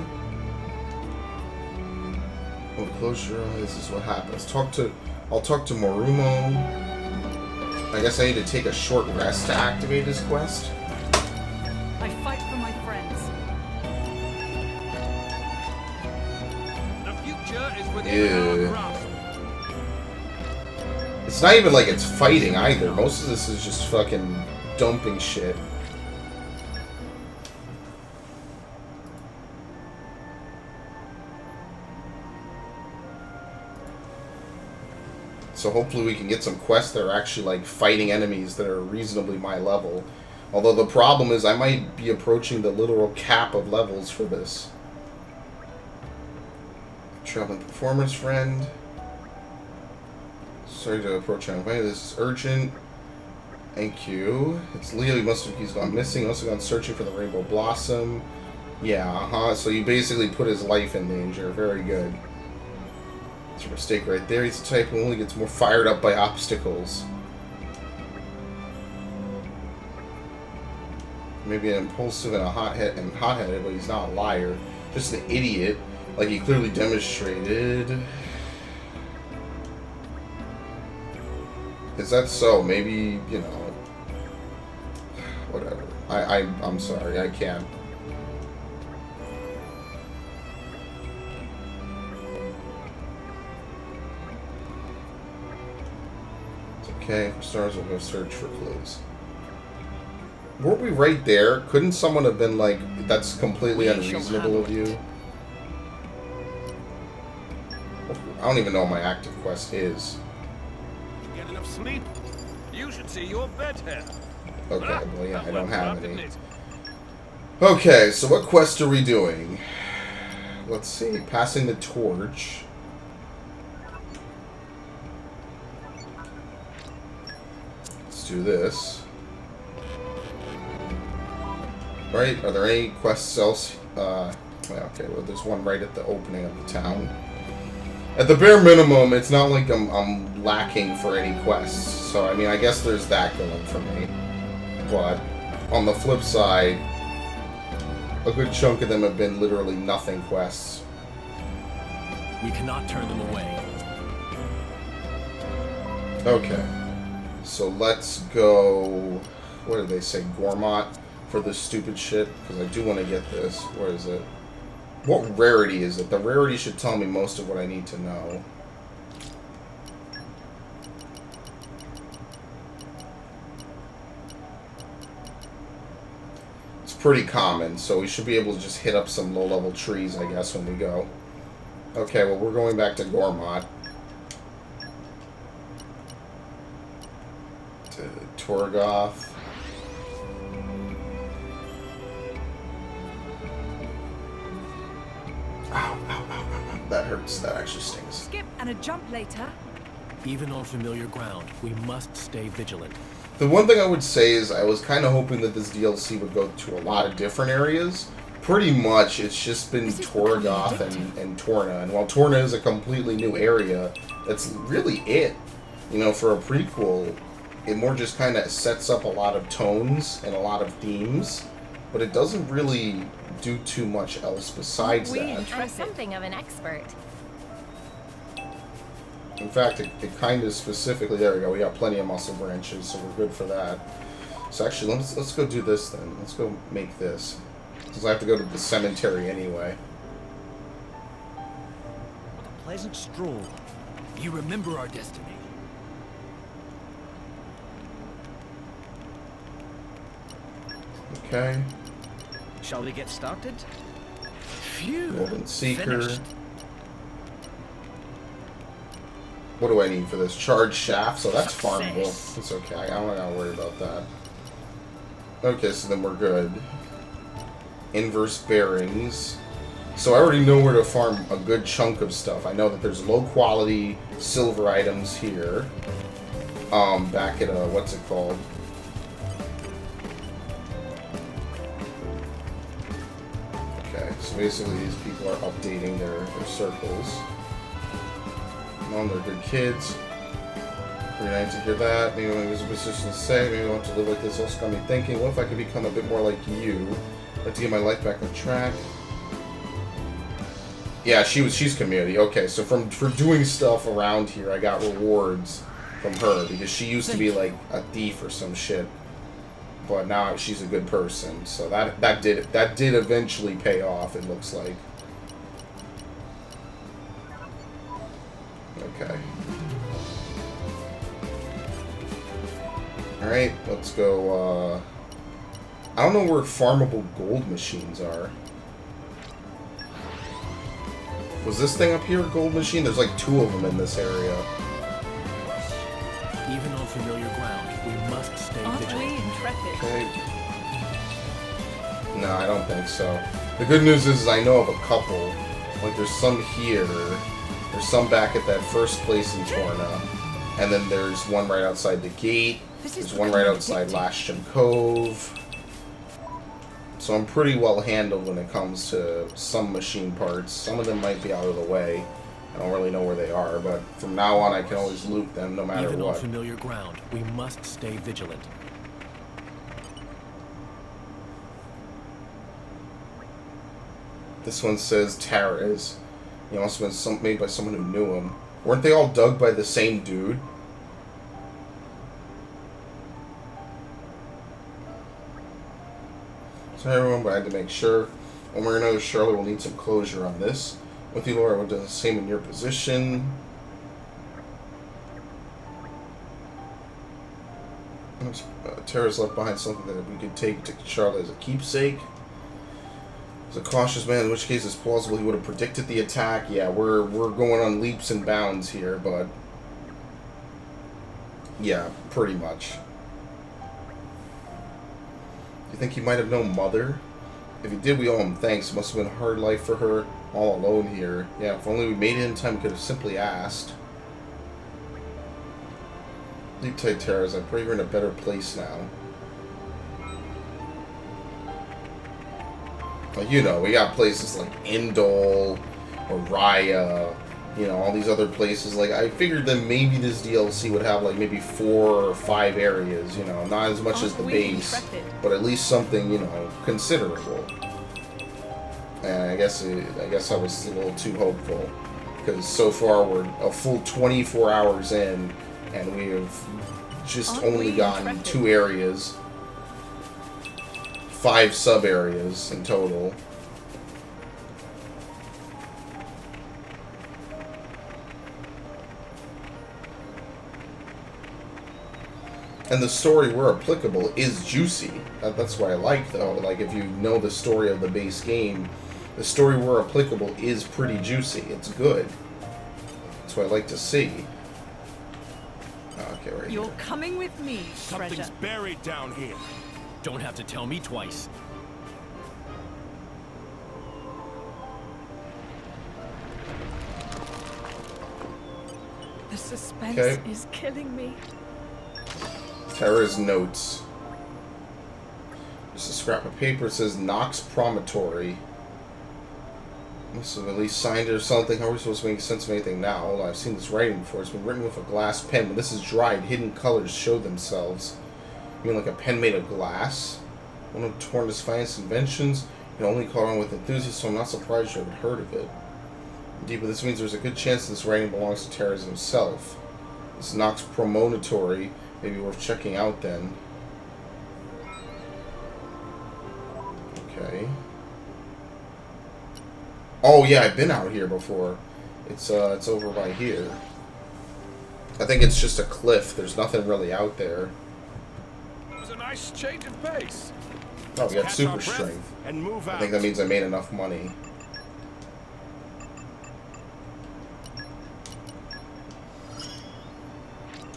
Well, close your eyes. This is what happens. I'll talk to Morumo. I guess I need to take a short rest to activate his quest. I fight for my friends. The future is within our grasp. It's not even like it's fighting either. Most of this is just fucking dumping shit. So hopefully we can get some quests that are actually like fighting enemies that are reasonably my level. Although the problem is I might be approaching the literal cap of levels for this. Traveling performance friend. Sorry to approach on way. This is urgent. Thank you. It's Leo. He's gone missing. Also gone searching for the Rainbow Blossom. Yeah, so you basically put his life in danger. Very good. It's a mistake right there. He's the type who only gets more fired up by obstacles. Maybe an impulsive and hot-headed, but he's not a liar. Just an idiot, like he clearly demonstrated. Is that so? Maybe, you know, whatever. I'm sorry, I can't. It's okay. For stars, we'll go search for clues. Weren't we right there? Couldn't someone have been like, that's completely unreasonable of you? I don't even know what my active quest is. Get enough sleep? You should see your bed hair. Okay, well, yeah, I don't have any. Okay, so what quest are we doing? Let's see. Passing the torch. Let's do this. Right? Are there any quests else? Well, okay, well, there's one right at the opening of the town. At the bare minimum, it's not like I'm lacking for any quests. So, I mean, I guess there's that going for me. But, on the flip side, a good chunk of them have been literally nothing quests. We cannot turn them away. Okay. So, let's go... What did they say? Gormott for this stupid shit? Because I do want to get this. Where is it? What rarity is it? The rarity should tell me most of what I need to know. It's pretty common, so we should be able to just hit up some low-level trees, I guess, when we go. Okay, well, we're going back to Gormott. To Torgoth. Ow, ow, ow, ow. That hurts. That actually stings. Skip and a jump later. Even on familiar ground, we must stay vigilant. The one thing I would say is I was kind of hoping that this DLC would go to a lot of different areas. Pretty much, it's just been Torgoth and Torna. And while Torna is a completely new area, that's really it. You know, for a prequel, it more just kind of sets up a lot of tones and a lot of themes. But it doesn't really do too much else besides that. I'm something of an expert. In fact, it kind of specifically... There we go. We got plenty of muscle branches, so we're good for that. So actually, let's go do this then. Let's go make this. Since I have to go to the cemetery anyway. What a pleasant stroll. You remember our destiny. Okay. Shall we get started? Phew. Golden Seeker. Finished. What do I need for this? Charge shaft, so that's Success. farmable. It's okay. I don't gotta worry about that. Okay, so then we're good. Inverse bearings. So I already know where to farm a good chunk of stuff. I know that there's low quality silver items here. Back at what's it called? Okay, so basically these people are updating their circles. Mom, they're good kids. Pretty nice to hear that. Maybe when I was in a position to say, maybe I want to live like this. Also got me thinking, what if I could become a bit more like you? I'd like to get my life back on track. Yeah, she's community. Okay, so for doing stuff around here, I got rewards from her because she used to be like a thief or some shit, but now she's a good person. So that did eventually pay off. It looks like. Okay. All right, let's go. I don't know where farmable gold machines are. Was this thing up here a gold machine? There's like 2 of them in this area. Even on familiar ground, we must stay Aren't vigilant. we intrepid? Okay. No, I don't think so. The good news is I know of a couple. Like there's some here. There's some back at that first place in Torna. And then there's one right outside the gate. There's one right outside Lasham Cove. So I'm pretty well handled when it comes to some machine parts. Some of them might be out of the way. I don't really know where they are, but from now on I can always loot them no matter Even on what. familiar ground, we must stay vigilant. This one says Tara's. He must have been made by someone who knew him. Weren't they all dug by the same dude? So everyone, but I had to make sure. One way or another, Charlotte will need some closure on this. With you, Laura, would do the same in your position. Tara's left behind something that we could take to Charlotte as a keepsake. As a cautious man, in which case it's plausible he would have predicted the attack. Yeah, we're going on leaps and bounds here, but yeah, pretty much. Do you think he might have known Mother? If he did, we owe him thanks. It must have been a hard life for her, all alone here. Yeah, if only we made it in time, we could have simply asked. Deep tight Terrors, I pray you're in a better place now. Like, you know, we got places like Indol, or Raya, you know, all these other places. Like, I figured that maybe this DLC would have, like, maybe 4 or 5 areas, you know, not as much as the base, but at least something, you know, considerable. And I guess I was a little too hopeful, because so far we're a full 24 hours in, and we have just only gotten 2 areas. 5 sub-areas in total. And the story, where applicable, is juicy. That's what I like, though. Like, if you know the story of the base game, the story, where applicable, is pretty juicy. It's good. That's what I like to see. Okay, right You're here. coming with me, Something's treasure. buried down here. Don't have to tell me twice. The suspense Okay. is killing me. Tara's notes. Just a scrap of paper. It says Knox Promontory. Must have at least signed it or something. How are we supposed to make sense of anything now? Well, I've seen this writing before. It's been written with a glass pen. When this is dried, hidden colors show themselves. You mean like a pen made of glass? One of Torna's finest inventions? You can only call on with enthusiasm, so I'm not surprised you haven't heard of it. Indeed, but this means there's a good chance this writing belongs to Tara's himself. This Knox Promontory may be worth checking out then. Okay. Oh yeah, I've been out here before. It's over by here. I think it's just a cliff. There's nothing really out there. It was a nice change of pace. Oh, we got Catch super our breath strength. and move out. I think that means I made enough money.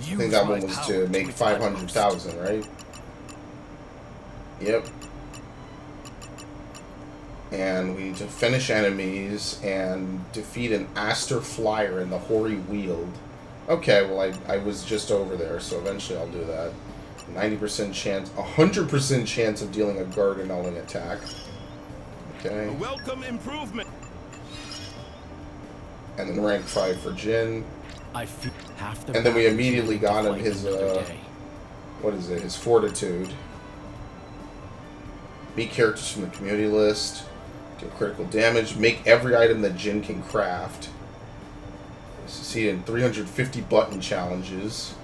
I think that one was to make 500,000, right? Yep. And we need to finish enemies and defeat an Aster Flyer in the Hoary Weald. Okay, well I was just over there, so eventually I'll do that. 90% chance, 100% chance of dealing a guard annulling attack. Okay. A welcome improvement. And then rank 5 for Jin. I feel half the And then we battles immediately you got him fight his, another day. what is it? His Fortitude. Meet characters from the community list. Deal critical damage. Make every item that Jin can craft. Succeed in 350 button challenges.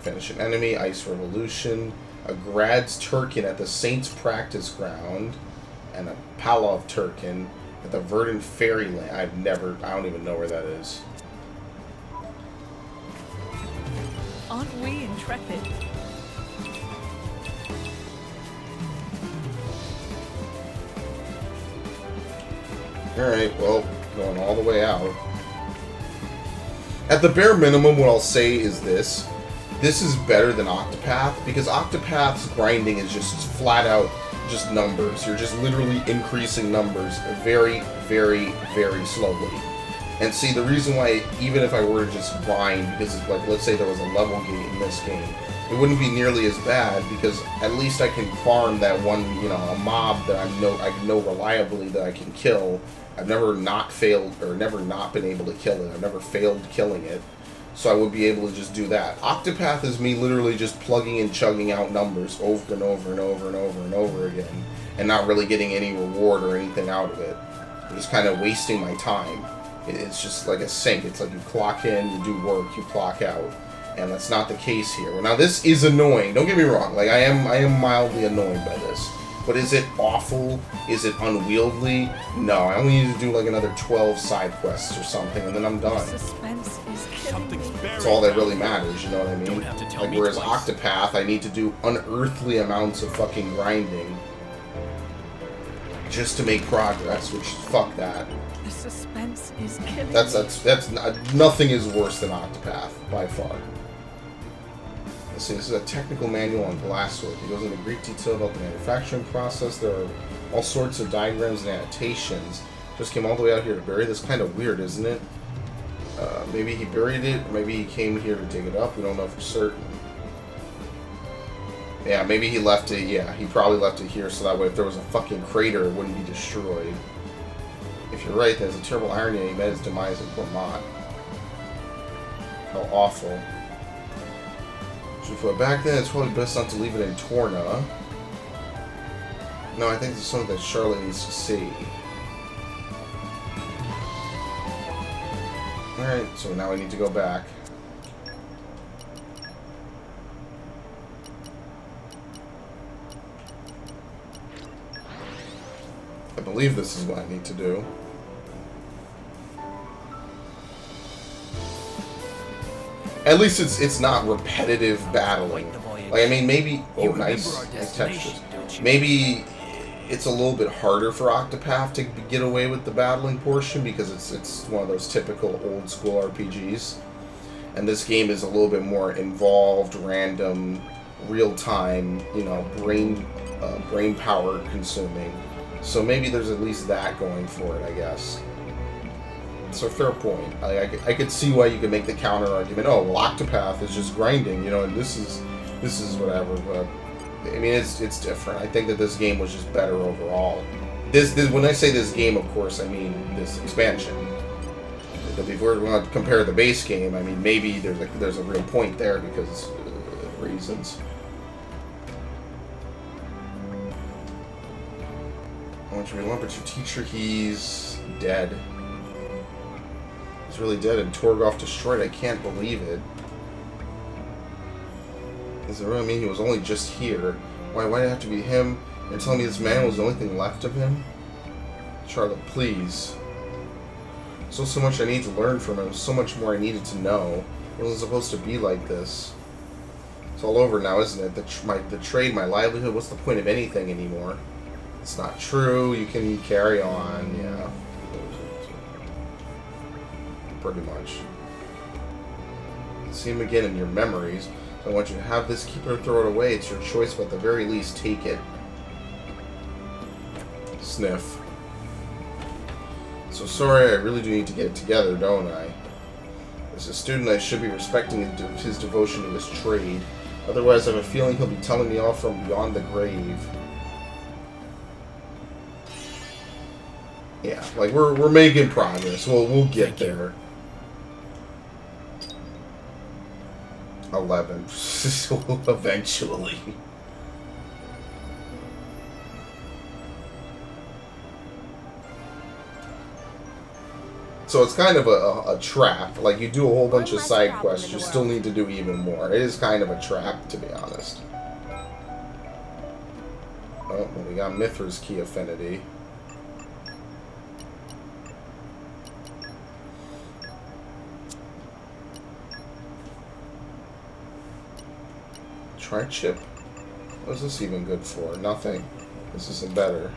Finish an enemy. Ice Revolution. A Grad's Turkin at the Saints Practice Ground. And a Palov Turkin at the Verdant Fairyland. I don't even know where that is. Aren't we intrepid? Alright, well, going all the way out. At the bare minimum, what I'll say is this. This is better than Octopath, because Octopath's grinding is just flat out just numbers. You're just literally increasing numbers very, very, very slowly. And see, the reason why, even if I were to just grind, because it's like, let's say there was a level gate in this game, it wouldn't be nearly as bad, because at least I can farm that one, you know, a mob that I know reliably that I can kill. I've never not failed, or never not been able to kill it. I've never failed killing it. So I would be able to just do that. Octopath is me literally just plugging and chugging out numbers over and over and over and over and over again, and not really getting any reward or anything out of it. I'm just kind of wasting my time. It's just like a sink. It's like you clock in, you do work, you clock out. And that's not the case here. Now this is annoying. Don't get me wrong. Like I am mildly annoyed by this. But is it awful? Is it unwieldy? No, I only need to do like another 12 side quests or something, and then I'm done. Suspense is killing me. That's all that really matters, you know what I mean? Don't have to tell Like me whereas twice. Octopath, I need to do unearthly amounts of fucking grinding just to make progress, which fuck that. The suspense is killing me. That's not, nothing is worse than Octopath by far. Let's see, this is a technical manual on glasswork. It goes into great detail about the manufacturing process. There are all sorts of diagrams and annotations. Just came all the way out here to bury this. Kind of weird, isn't it? Maybe he buried it, or maybe he came here to dig it up. We don't know for certain. Yeah, maybe he left it. Yeah, he probably left it here so that way if there was a fucking crater, it wouldn't be destroyed. If you're right, there's a terrible irony that he met his demise in Vermont. How awful. So if we're back then, it's probably best not to leave it in Torna. No, I think it's something that Charlotte needs to see. Alright, so now I need to go back. I believe this is what I need to do. At least it's not repetitive battling. Like, I mean, maybe... Oh, nice textures. Maybe it's a little bit harder for Octopath to get away with the battling portion because it's one of those typical old school RPGs. And this game is a little bit more involved, random, real-time, you know, brain power consuming. So maybe there's at least that going for it, I guess. It's a fair point. I could see why you could make the counter argument. Oh, well, Octopath is just grinding, you know, and this is whatever. But I mean, it's different. I think that this game was just better overall. This when I say this game, of course, I mean this expansion. But if we're going to compare the base game, I mean, maybe there's a real point there because of reasons. I want you to remember your teacher. He's dead. He's really dead, and Torgoff destroyed. I can't believe it. Does it really mean he was only just here? Why did it have to be him? You're telling me this man was the only thing left of him? Charlotte, please. So much I need to learn from him. So much more I needed to know. It wasn't supposed to be like this. It's all over now, isn't it? The trade, my livelihood. What's the point of anything anymore? It's not true. You can carry on. Yeah. Pretty much. See him again in your memories. So I want you to have this, keep it or throw it away. It's your choice, but at the very least, take it. Sniff. So sorry, I really do need to get it together, don't I? As a student, I should be respecting his devotion to his trade. Otherwise, I have a feeling he'll be telling me off from beyond the grave. Yeah, like we're making progress. We'll get there. 11. Eventually. So it's kind of a trap. Like, you do a whole bunch of side quests, you still need to do even more. It is kind of a trap, to be honest. Oh, well, we got Mithra's Key Affinity. Try chip. What is this even good for? Nothing. This isn't better.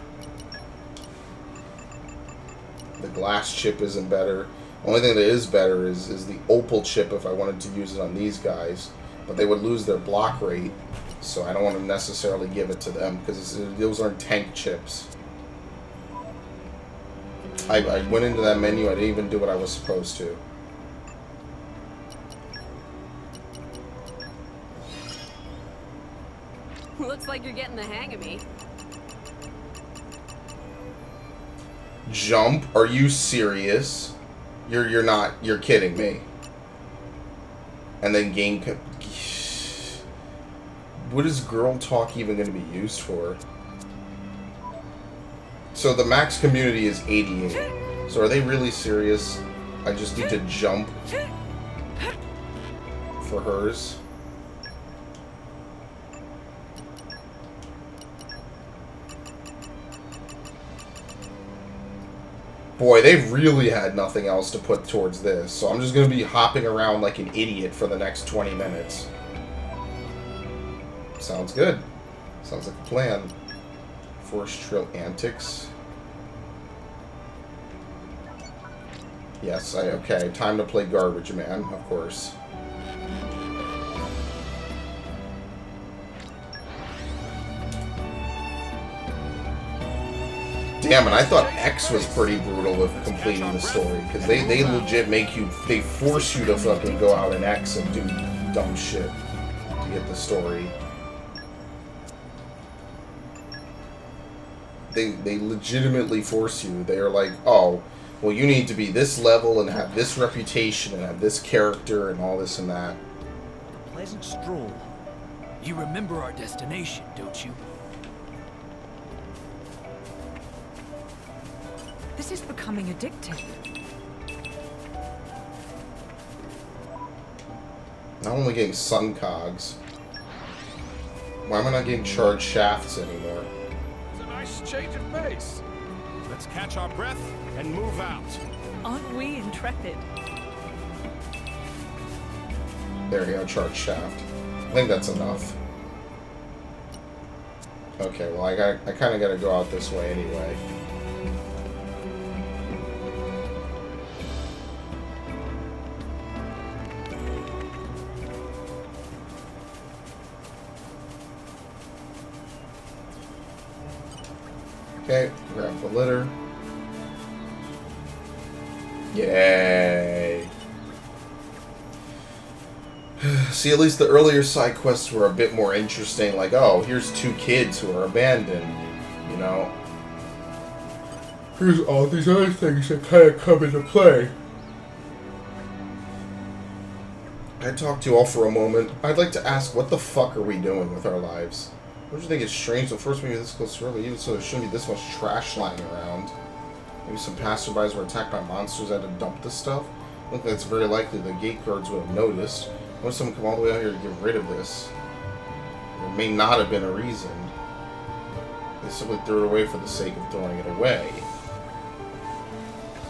The glass chip isn't better. Only thing that is better is the opal chip if I wanted to use it on these guys. But they would lose their block rate. So I don't want to necessarily give it to them because those aren't tank chips. I went into that menu. I didn't even do what I was supposed to. Looks like you're getting the hang of me. Jump? Are you serious? You're not. You're kidding me. And then game. What is girl talk even going to be used for? So the max community is 88. So are they really serious? I just need to jump for hers. Boy, they've really had nothing else to put towards this. So I'm just going to be hopping around like an idiot for the next 20 minutes. Sounds good. Sounds like a plan. Forest Trail Antics. Yes, okay. Time to play Garbage Man, of course. Damn, and I thought X was pretty brutal with completing the story. Because they legit make you... They force you to fucking go out and X and do dumb shit to get the story. They legitimately force you. They are like, oh, well, you need to be this level and have this reputation and have this character and all this and that. A pleasant stroll. You remember our destination, don't you? This is becoming addictive. I'm only getting sun cogs. Why am I not getting charged shafts anymore? It's a nice change of pace. Let's catch our breath and move out. Aren't we intrepid? There you go, charge shaft. I think that's enough. Okay, well I kind of got to go out this way anyway. Okay, grab the litter. Yay. See, at least the earlier side quests were a bit more interesting. Like, oh, here's two kids who are abandoned, you know. Here's all these other things that kind of come into play. I talked to you all for a moment. I'd like to ask, what the fuck are we doing with our lives? Don't you think it's strange that first maybe this close to river, even so there shouldn't be this much trash lying around? Maybe some passerbys were attacked by monsters that had to dump this stuff? I think that's very likely the gate guards would have noticed. Why would someone come all the way out here to get rid of this? There may not have been a reason. They simply threw it away for the sake of throwing it away.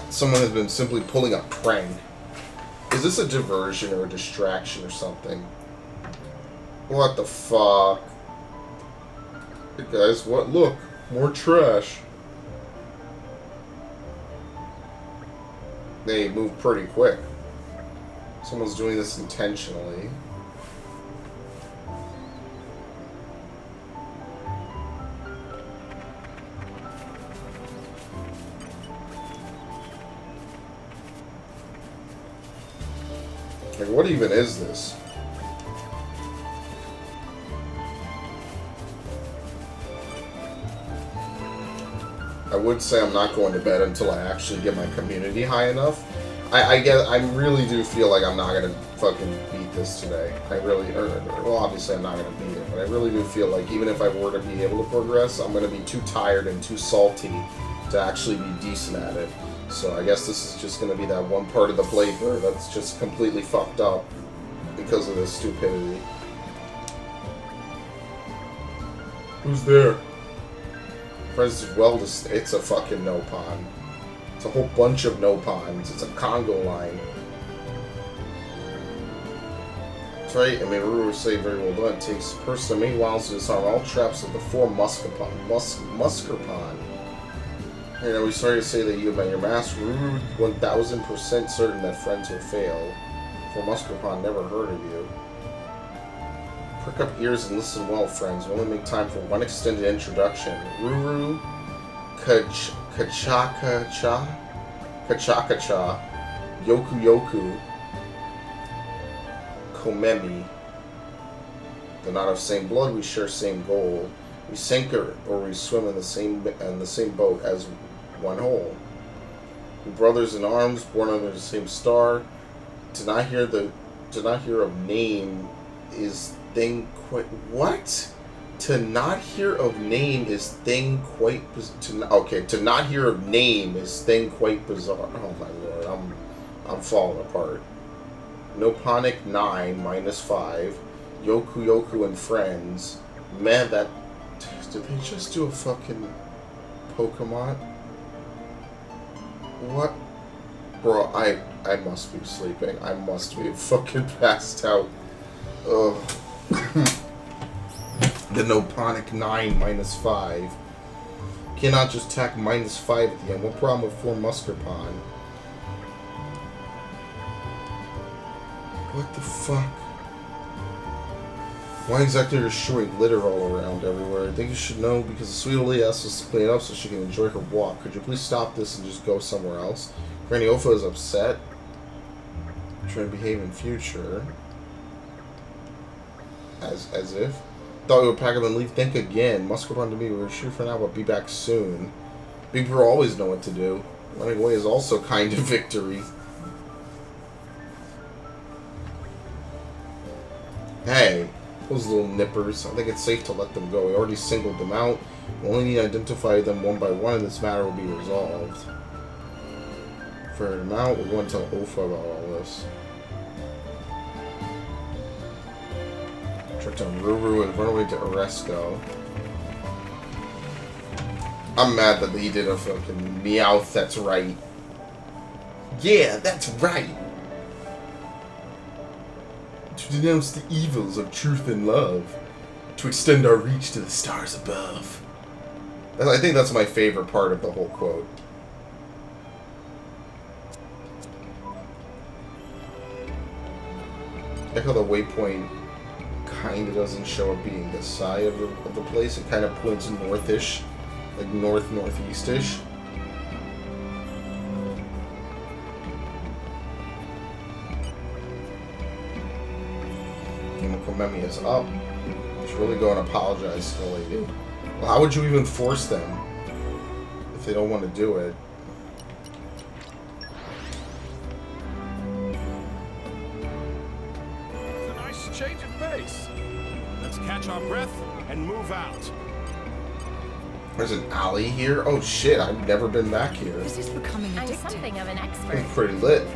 Someone has been simply pulling a prank. Is this a diversion or a distraction or something? What the fuck? Hey guys, what? Look, more trash. They move pretty quick. Someone's doing this intentionally. Like, what even is this? I would say I'm not going to bed until I actually get my community high enough. I really do feel like I'm not going to fucking beat this today. Well, obviously I'm not going to beat it, but I really do feel like even if I were to be able to progress, I'm going to be too tired and too salty to actually be decent at it. So I guess this is just going to be that one part of the playthrough that's just completely fucked up because of this stupidity. Who's there? Friends as well, it's a fucking no pond. It's a whole bunch of no ponds. It's a Congo line. That's right, I mean, Ruru say very well done. It takes a person many whiles to disarm all traps of the 4 Muskerpon. You know, we sorry to say that you have your mask. Ruru 1000% certain that friends will fail. For Muskerpon never heard of you. Prick up ears and listen well, friends. We only make time for one extended introduction. Ruru Kachaka-cha, Yoku Komemi. They're not of same blood, we share same goal. We sink or we swim in the same boat as one whole. We're brothers in arms, born under the same star. To not hear of name is thing quite what? To not hear of name is thing quite to not hear of name is thing quite bizarre. Oh my lord, I'm falling apart. Noponic 9 -5. Yoku and friends. Man, that did they just do a fucking Pokemon? What? Bro, I must be sleeping. I must be fucking passed out. Ugh. The Noponic 9 -5. Cannot just tack -5 at the end. What problem with 4 Muskerpon? What the fuck? Why exactly are you showing glitter all around everywhere? I think you should know because the sweet old lady asked us to clean up so she can enjoy her walk. Could you please stop this and just go somewhere else? Granny Ofa is upset. Trying to behave in future. As if. Thought we would pack up and leave. Think again. Muskerpon to me. We're sure for now, but be back soon. Big Bro always know what to do. Running away is also kind of victory. Hey, those little nippers. I think it's safe to let them go. We already singled them out. We only need to identify them one by one and this matter will be resolved. Ferret them out. We're going to tell Ofa about all this. Tricked on Ruru and run away to Oresco. I'm mad that he did a fucking Meowth, that's right. Yeah, that's right. To denounce the evils of truth and love. To extend our reach to the stars above. I think that's my favorite part of the whole quote. I like how the waypoint kind of doesn't show up being this side of the place. It kind of points northish, like northeastish. Komemi is up. Should really go and apologize to the lady. Well, how would you even force them if they don't want to do it? It's a nice change of pace. Let's catch our breath and move out. There's an alley here? Oh shit, I've never been back here. This is becoming addictive. I'm something of an expert. It's pretty lit.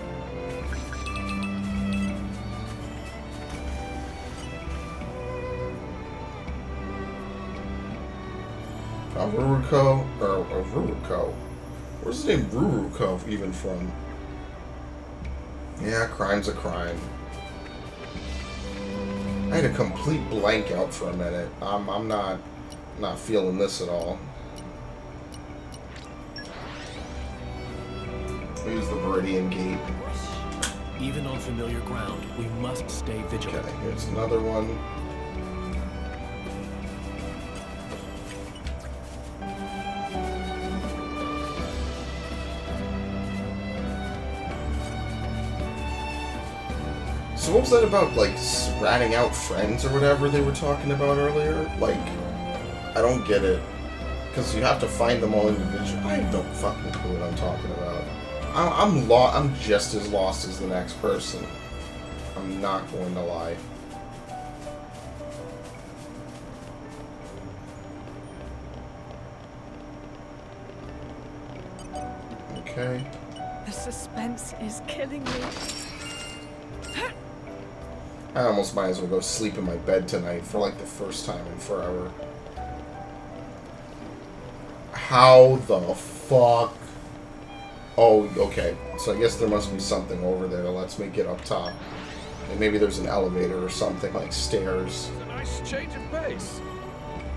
Ruruko. Where's the name Ruruko even from? Yeah, crime's a crime. I had a complete blank out for a minute. I'm not feeling this at all. Use the Meridian Gate. Even on familiar ground, we must stay vigilant. Okay, here's another one. So what was that about, like, ratting out friends or whatever they were talking about earlier? Like, I don't get it. Because you have to find them all individually. I have no fucking clue what I'm talking about. I'm just as lost as the next person. I'm not going to lie. Okay. suspense is killing me. I almost might as well go sleep in my bed tonight for like the first time in forever. How the fuck? Oh, okay. So I guess there must be something over there that lets me get up top. And maybe there's an elevator or something, like stairs. It's a nice change of pace.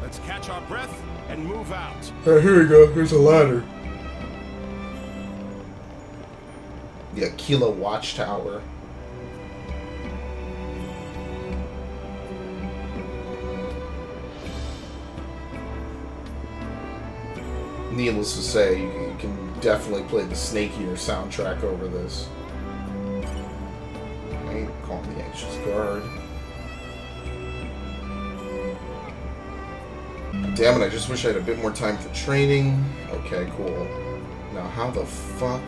Let's catch our breath and move out. Here we go. Here's a ladder. The Aquila Watchtower. Needless to say, you can definitely play the Snake Eater soundtrack over this. Right? Call me the Anxious Guard. Damn it, I just wish I had a bit more time for training. Okay, cool. Now, how the fuck...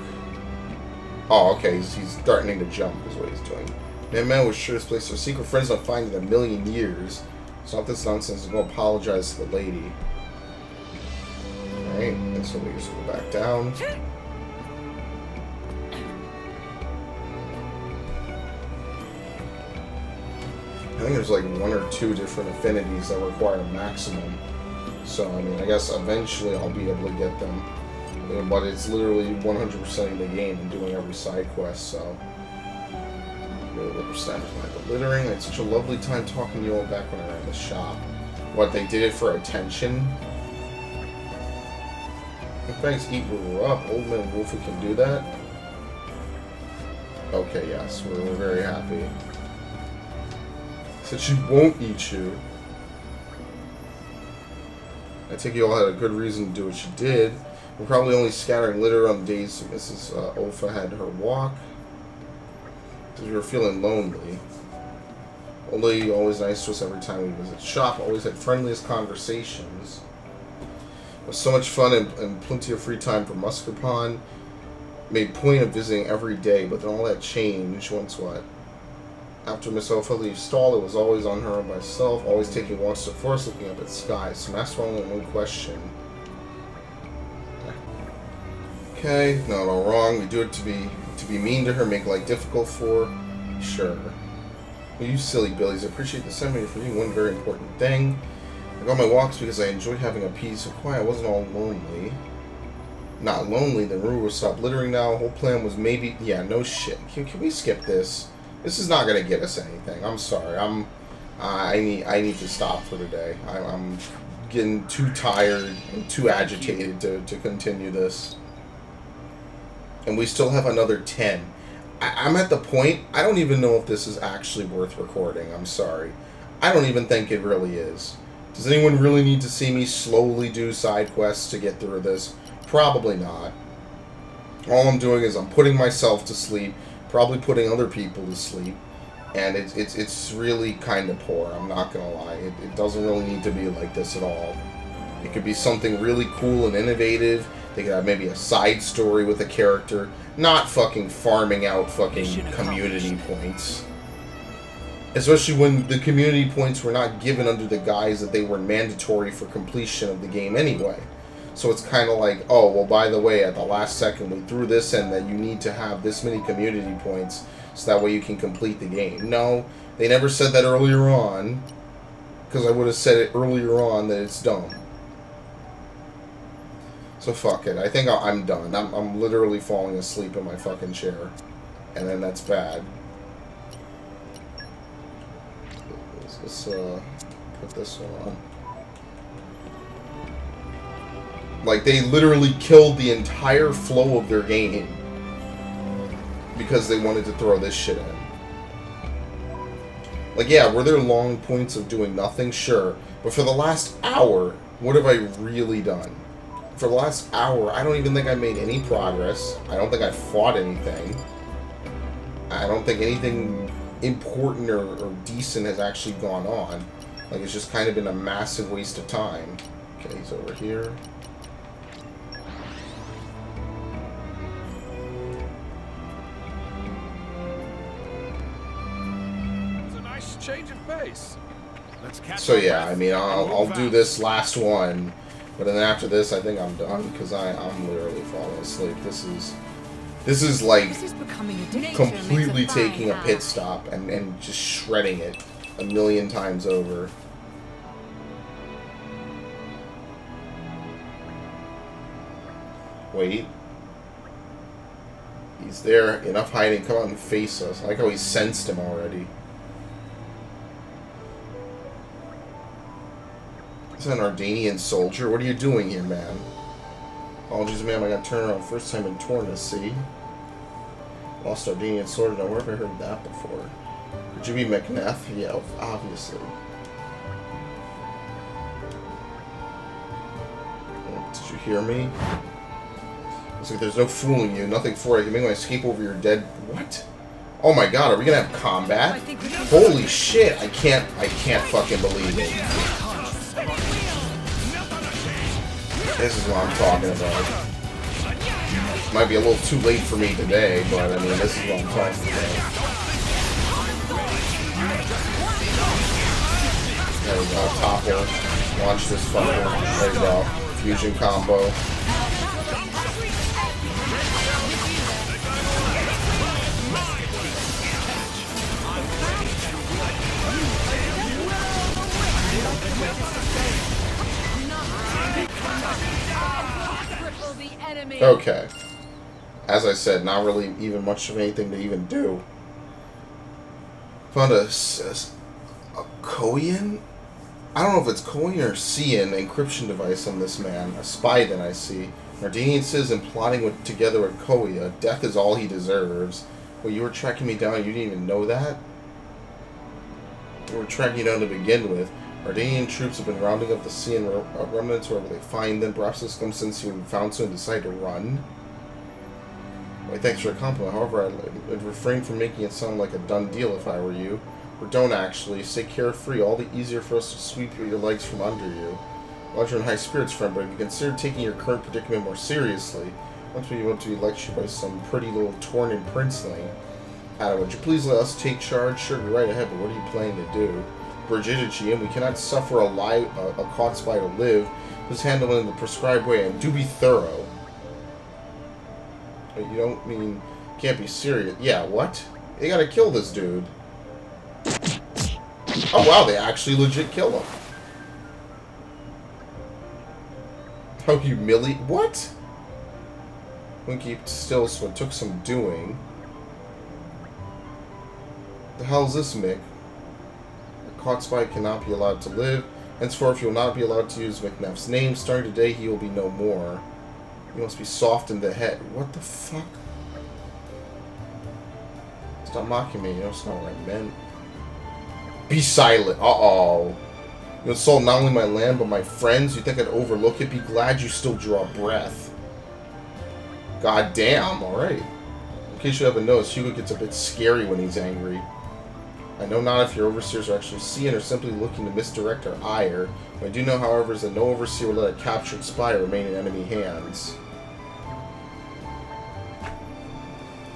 Oh, okay, he's starting to jump is what he's doing. Man was sure this place. Our secret friends don't find in a million years. Stop this nonsense and go apologize to the lady. Alright, and so we just go back down. I think there's like 1 or 2 different affinities that require maximum. So, I mean, I guess eventually I'll be able to get them. But it's literally 100%ing the game and doing every side quest, so... Really look for my belittling. I had such a lovely time talking to you all back when I ran the shop. What, they did it for attention? Thanks, eat we're up. Old man Wolfie can do that? Okay, yes, we're very happy. Said she won't eat you. I take you all had a good reason to do what she did. We're probably only scattering litter on the days Mrs. Olfa had her walk. Because we were feeling lonely. Old lady always nice to us every time we visit shop. Always had friendliest conversations. It was so much fun and plenty of free time for Muscapon. Made point of visiting every day, but then all that changed once what? After Miss Olfa leaves stall, it was always on her own by herself, always taking walks to the forest, looking up at sky. So asked only one question. Okay, not all wrong. We do it to be mean to her, make life difficult for her. Sure. Well, you silly billies, I appreciate the sentiment for you. One very important thing. I go on my walks because I enjoyed having a peace of quiet. I wasn't all lonely. Not lonely, then Rue will stop littering now. The whole plan was maybe... Yeah, no shit. Can we skip this? This is not going to get us anything. I'm sorry. I need to stop for today. I'm getting too tired and too agitated to continue this. And we still have another 10. I'm at the point, I don't even know if this is actually worth recording. I'm sorry. I don't even think it really is. Does anyone really need to see me slowly do side quests to get through this? Probably not. All I'm doing is I'm putting myself to sleep, probably putting other people to sleep, and it's really kind of poor, I'm not gonna lie. It doesn't really need to be like this at all. It could be something really cool and innovative. They could have maybe a side story with a character, not fucking farming out fucking community points. Especially when the community points were not given under the guise that they were mandatory for completion of the game anyway. So it's kind of like, oh, well, by the way, at the last second we threw this in that you need to have this many community points so that way you can complete the game. No, they never said that earlier on, because I would have said it earlier on that it's dumb. So fuck it. I think I'm done. I'm literally falling asleep in my fucking chair. And then that's bad. Let's put this one on. Like, they literally killed the entire flow of their game because they wanted to throw this shit in. Like, yeah, were there long points of doing nothing? Sure. But for the last hour, what have I really done? For the last hour, I don't even think I made any progress. I don't think I fought anything. I don't think anything important or decent has actually gone on. Like, it's just kind of been a massive waste of time. Okay, he's over here. It's a nice change of pace. Let's catch So yeah, I mean, I'll do this last one, but then after this, I think I'm done because I'm literally falling asleep. This This is like This is becoming addictive. completely taking a pit stop and just shredding it a million times over. Wait. He's there. Enough hiding. Come on and face us. I like how he sensed him already. Is that an Ardanian soldier? What are you doing here, man? Apologies, ma'am. I got turned around first time in Torna, see? Lost Ardanian soldier. Now, where have I heard that before? Could you be McNeff? Yeah, obviously. Did you hear me? Looks like there's no fooling you. Nothing for it. I can make my escape over your dead... What? Oh my god, are we gonna have combat? Holy shit, I can't fucking believe it. This is what I'm talking about. Might be a little too late for me today, but I mean, this is what I'm talking about. There we go, topple. Launch this fucker. There we go. Fusion combo. Okay. As I said, not really even much of anything to even do. Found a Koian? I don't know if it's Koian or Cian encryption device on this man. A spy then I see. Ardanian citizen plotting together with Koia. Death is all he deserves. Well, you were tracking me down, you didn't even know that? We were tracking you down to begin with. Ardanian troops have been rounding up the Cian remnants wherever they find them. Perhaps this comes since you found soon and decided to run. Wait, thanks for a compliment. However, I'd refrain from making it sound like a done deal if I were you. Or don't actually. Stay carefree. All the easier for us to sweep your legs from under you. Well, you're in high spirits, friend, but if you consider taking your current predicament more seriously, once we want to be lectured by some pretty little Tornan princeling. Adam, would you please let us take charge? Sure, you're right ahead, but what are you planning to do? Brigidity, and we cannot suffer a caught spy to live. Just handle it in the prescribed way, and do be thorough. You don't mean... Can't be serious. Yeah, what? They gotta kill this dude. Oh wow, they actually legit kill him. How humiliating. What? Winky still, so it took some doing. The hell's this, Mick? A caught spy cannot be allowed to live. Henceforth, you will not be allowed to use McNeff's name. Starting today, he will be no more. You must be soft in the head. What the fuck? Stop mocking me. You know, it's not what I meant. Be silent. Uh-oh. You insult not only my land, but my friends. You think I'd overlook it? Be glad you still draw breath. God damn. Alright. In case you haven't noticed, Hugo gets a bit scary when he's angry. I know not if your overseers are actually seeing or simply looking to misdirect our ire. What I do know, however, is that no overseer will let a captured spy remain in enemy hands.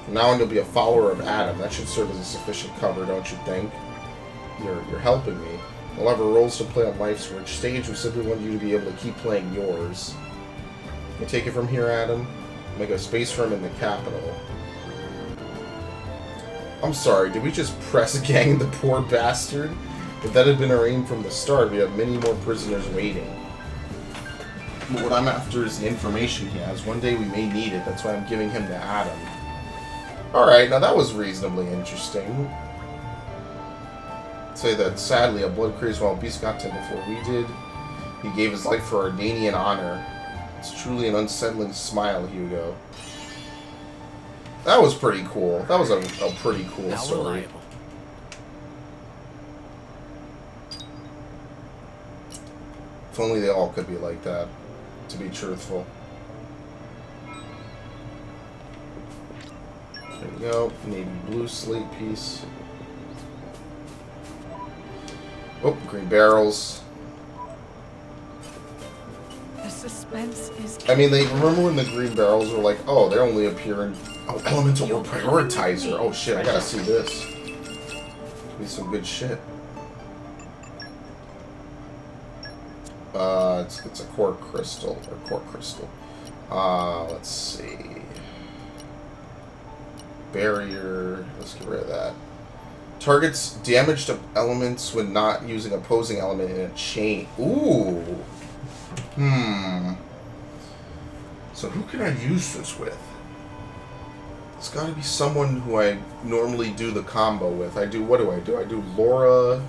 From now on, you'll be a follower of Adam. That should serve as a sufficient cover, don't you think? You're helping me. We'll have our roles to play on life's rich stage. We simply want you to be able to keep playing yours. Can you take it from here, Adam? Make a space for him in the capital. I'm sorry, did we just press gang the poor bastard? If that had been our aim from the start, we'd have many more prisoners waiting. But what I'm after is the information he has. One day we may need it, that's why I'm giving him to Adam. Alright, now that was reasonably interesting. I'd say that sadly a blood-crazed wild beast got to him before we did. He gave his life for Ardanian honor. It's truly an unsettling smile, Hugo. That was pretty cool. That was a pretty cool story. If only they all could be like that, to be truthful. There we go. Navy blue slate piece. Oh, green barrels. The suspense is... I mean, they remember when the green barrels were like, oh, they only appear in... Oh, elemental or prioritizer. Oh shit, I gotta see this. Could be some good shit. It's a core crystal, or core crystal. Let's see. barrier. Let's get rid of that. Targets damaged elements when not using opposing element in a chain. Ooh. So who can I use this with? It's got to be someone who I normally do the combo with. What do? I do Laura.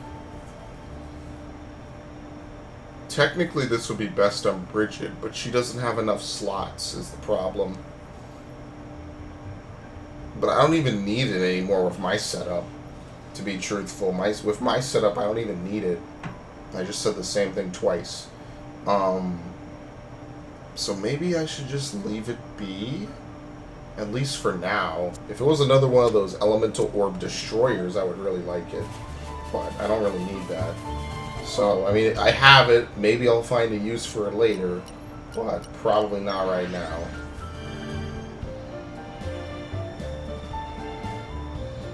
Technically, this would be best on Bridget, but she doesn't have enough slots, is the problem. But I don't even need it anymore with my setup, to be truthful. With my setup, I don't even need it. I just said the same thing twice. So maybe I should just leave it be, at least for now. If it was another one of those elemental orb destroyers, I would really like it. But I don't really need that. So, I mean, I have it. Maybe I'll find a use for it later, but probably not right now.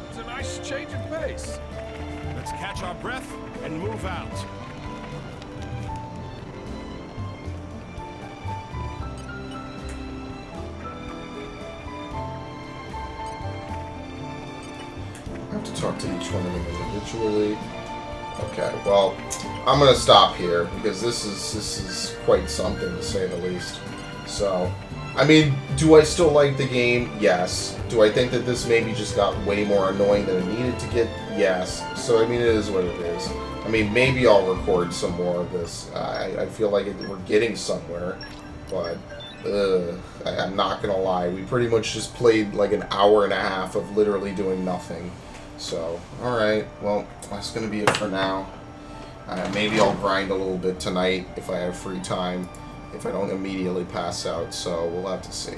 It's a nice change of pace. Let's catch our breath and move out. I have to talk to each one of them individually. Okay, well, I'm gonna stop here because this is quite something to say the least. So, I mean, do I still like the game? Yes. Do I think that this maybe just got way more annoying than it needed to get? Yes. So, I mean, it is what it is. I mean, maybe I'll record some more of this. I feel like we're getting somewhere, but I'm not gonna lie. We pretty much just played like an hour and a half of literally doing nothing. So, alright, well, that's going to be it for now. Maybe I'll grind a little bit tonight if I have free time, if I don't immediately pass out, so we'll have to see.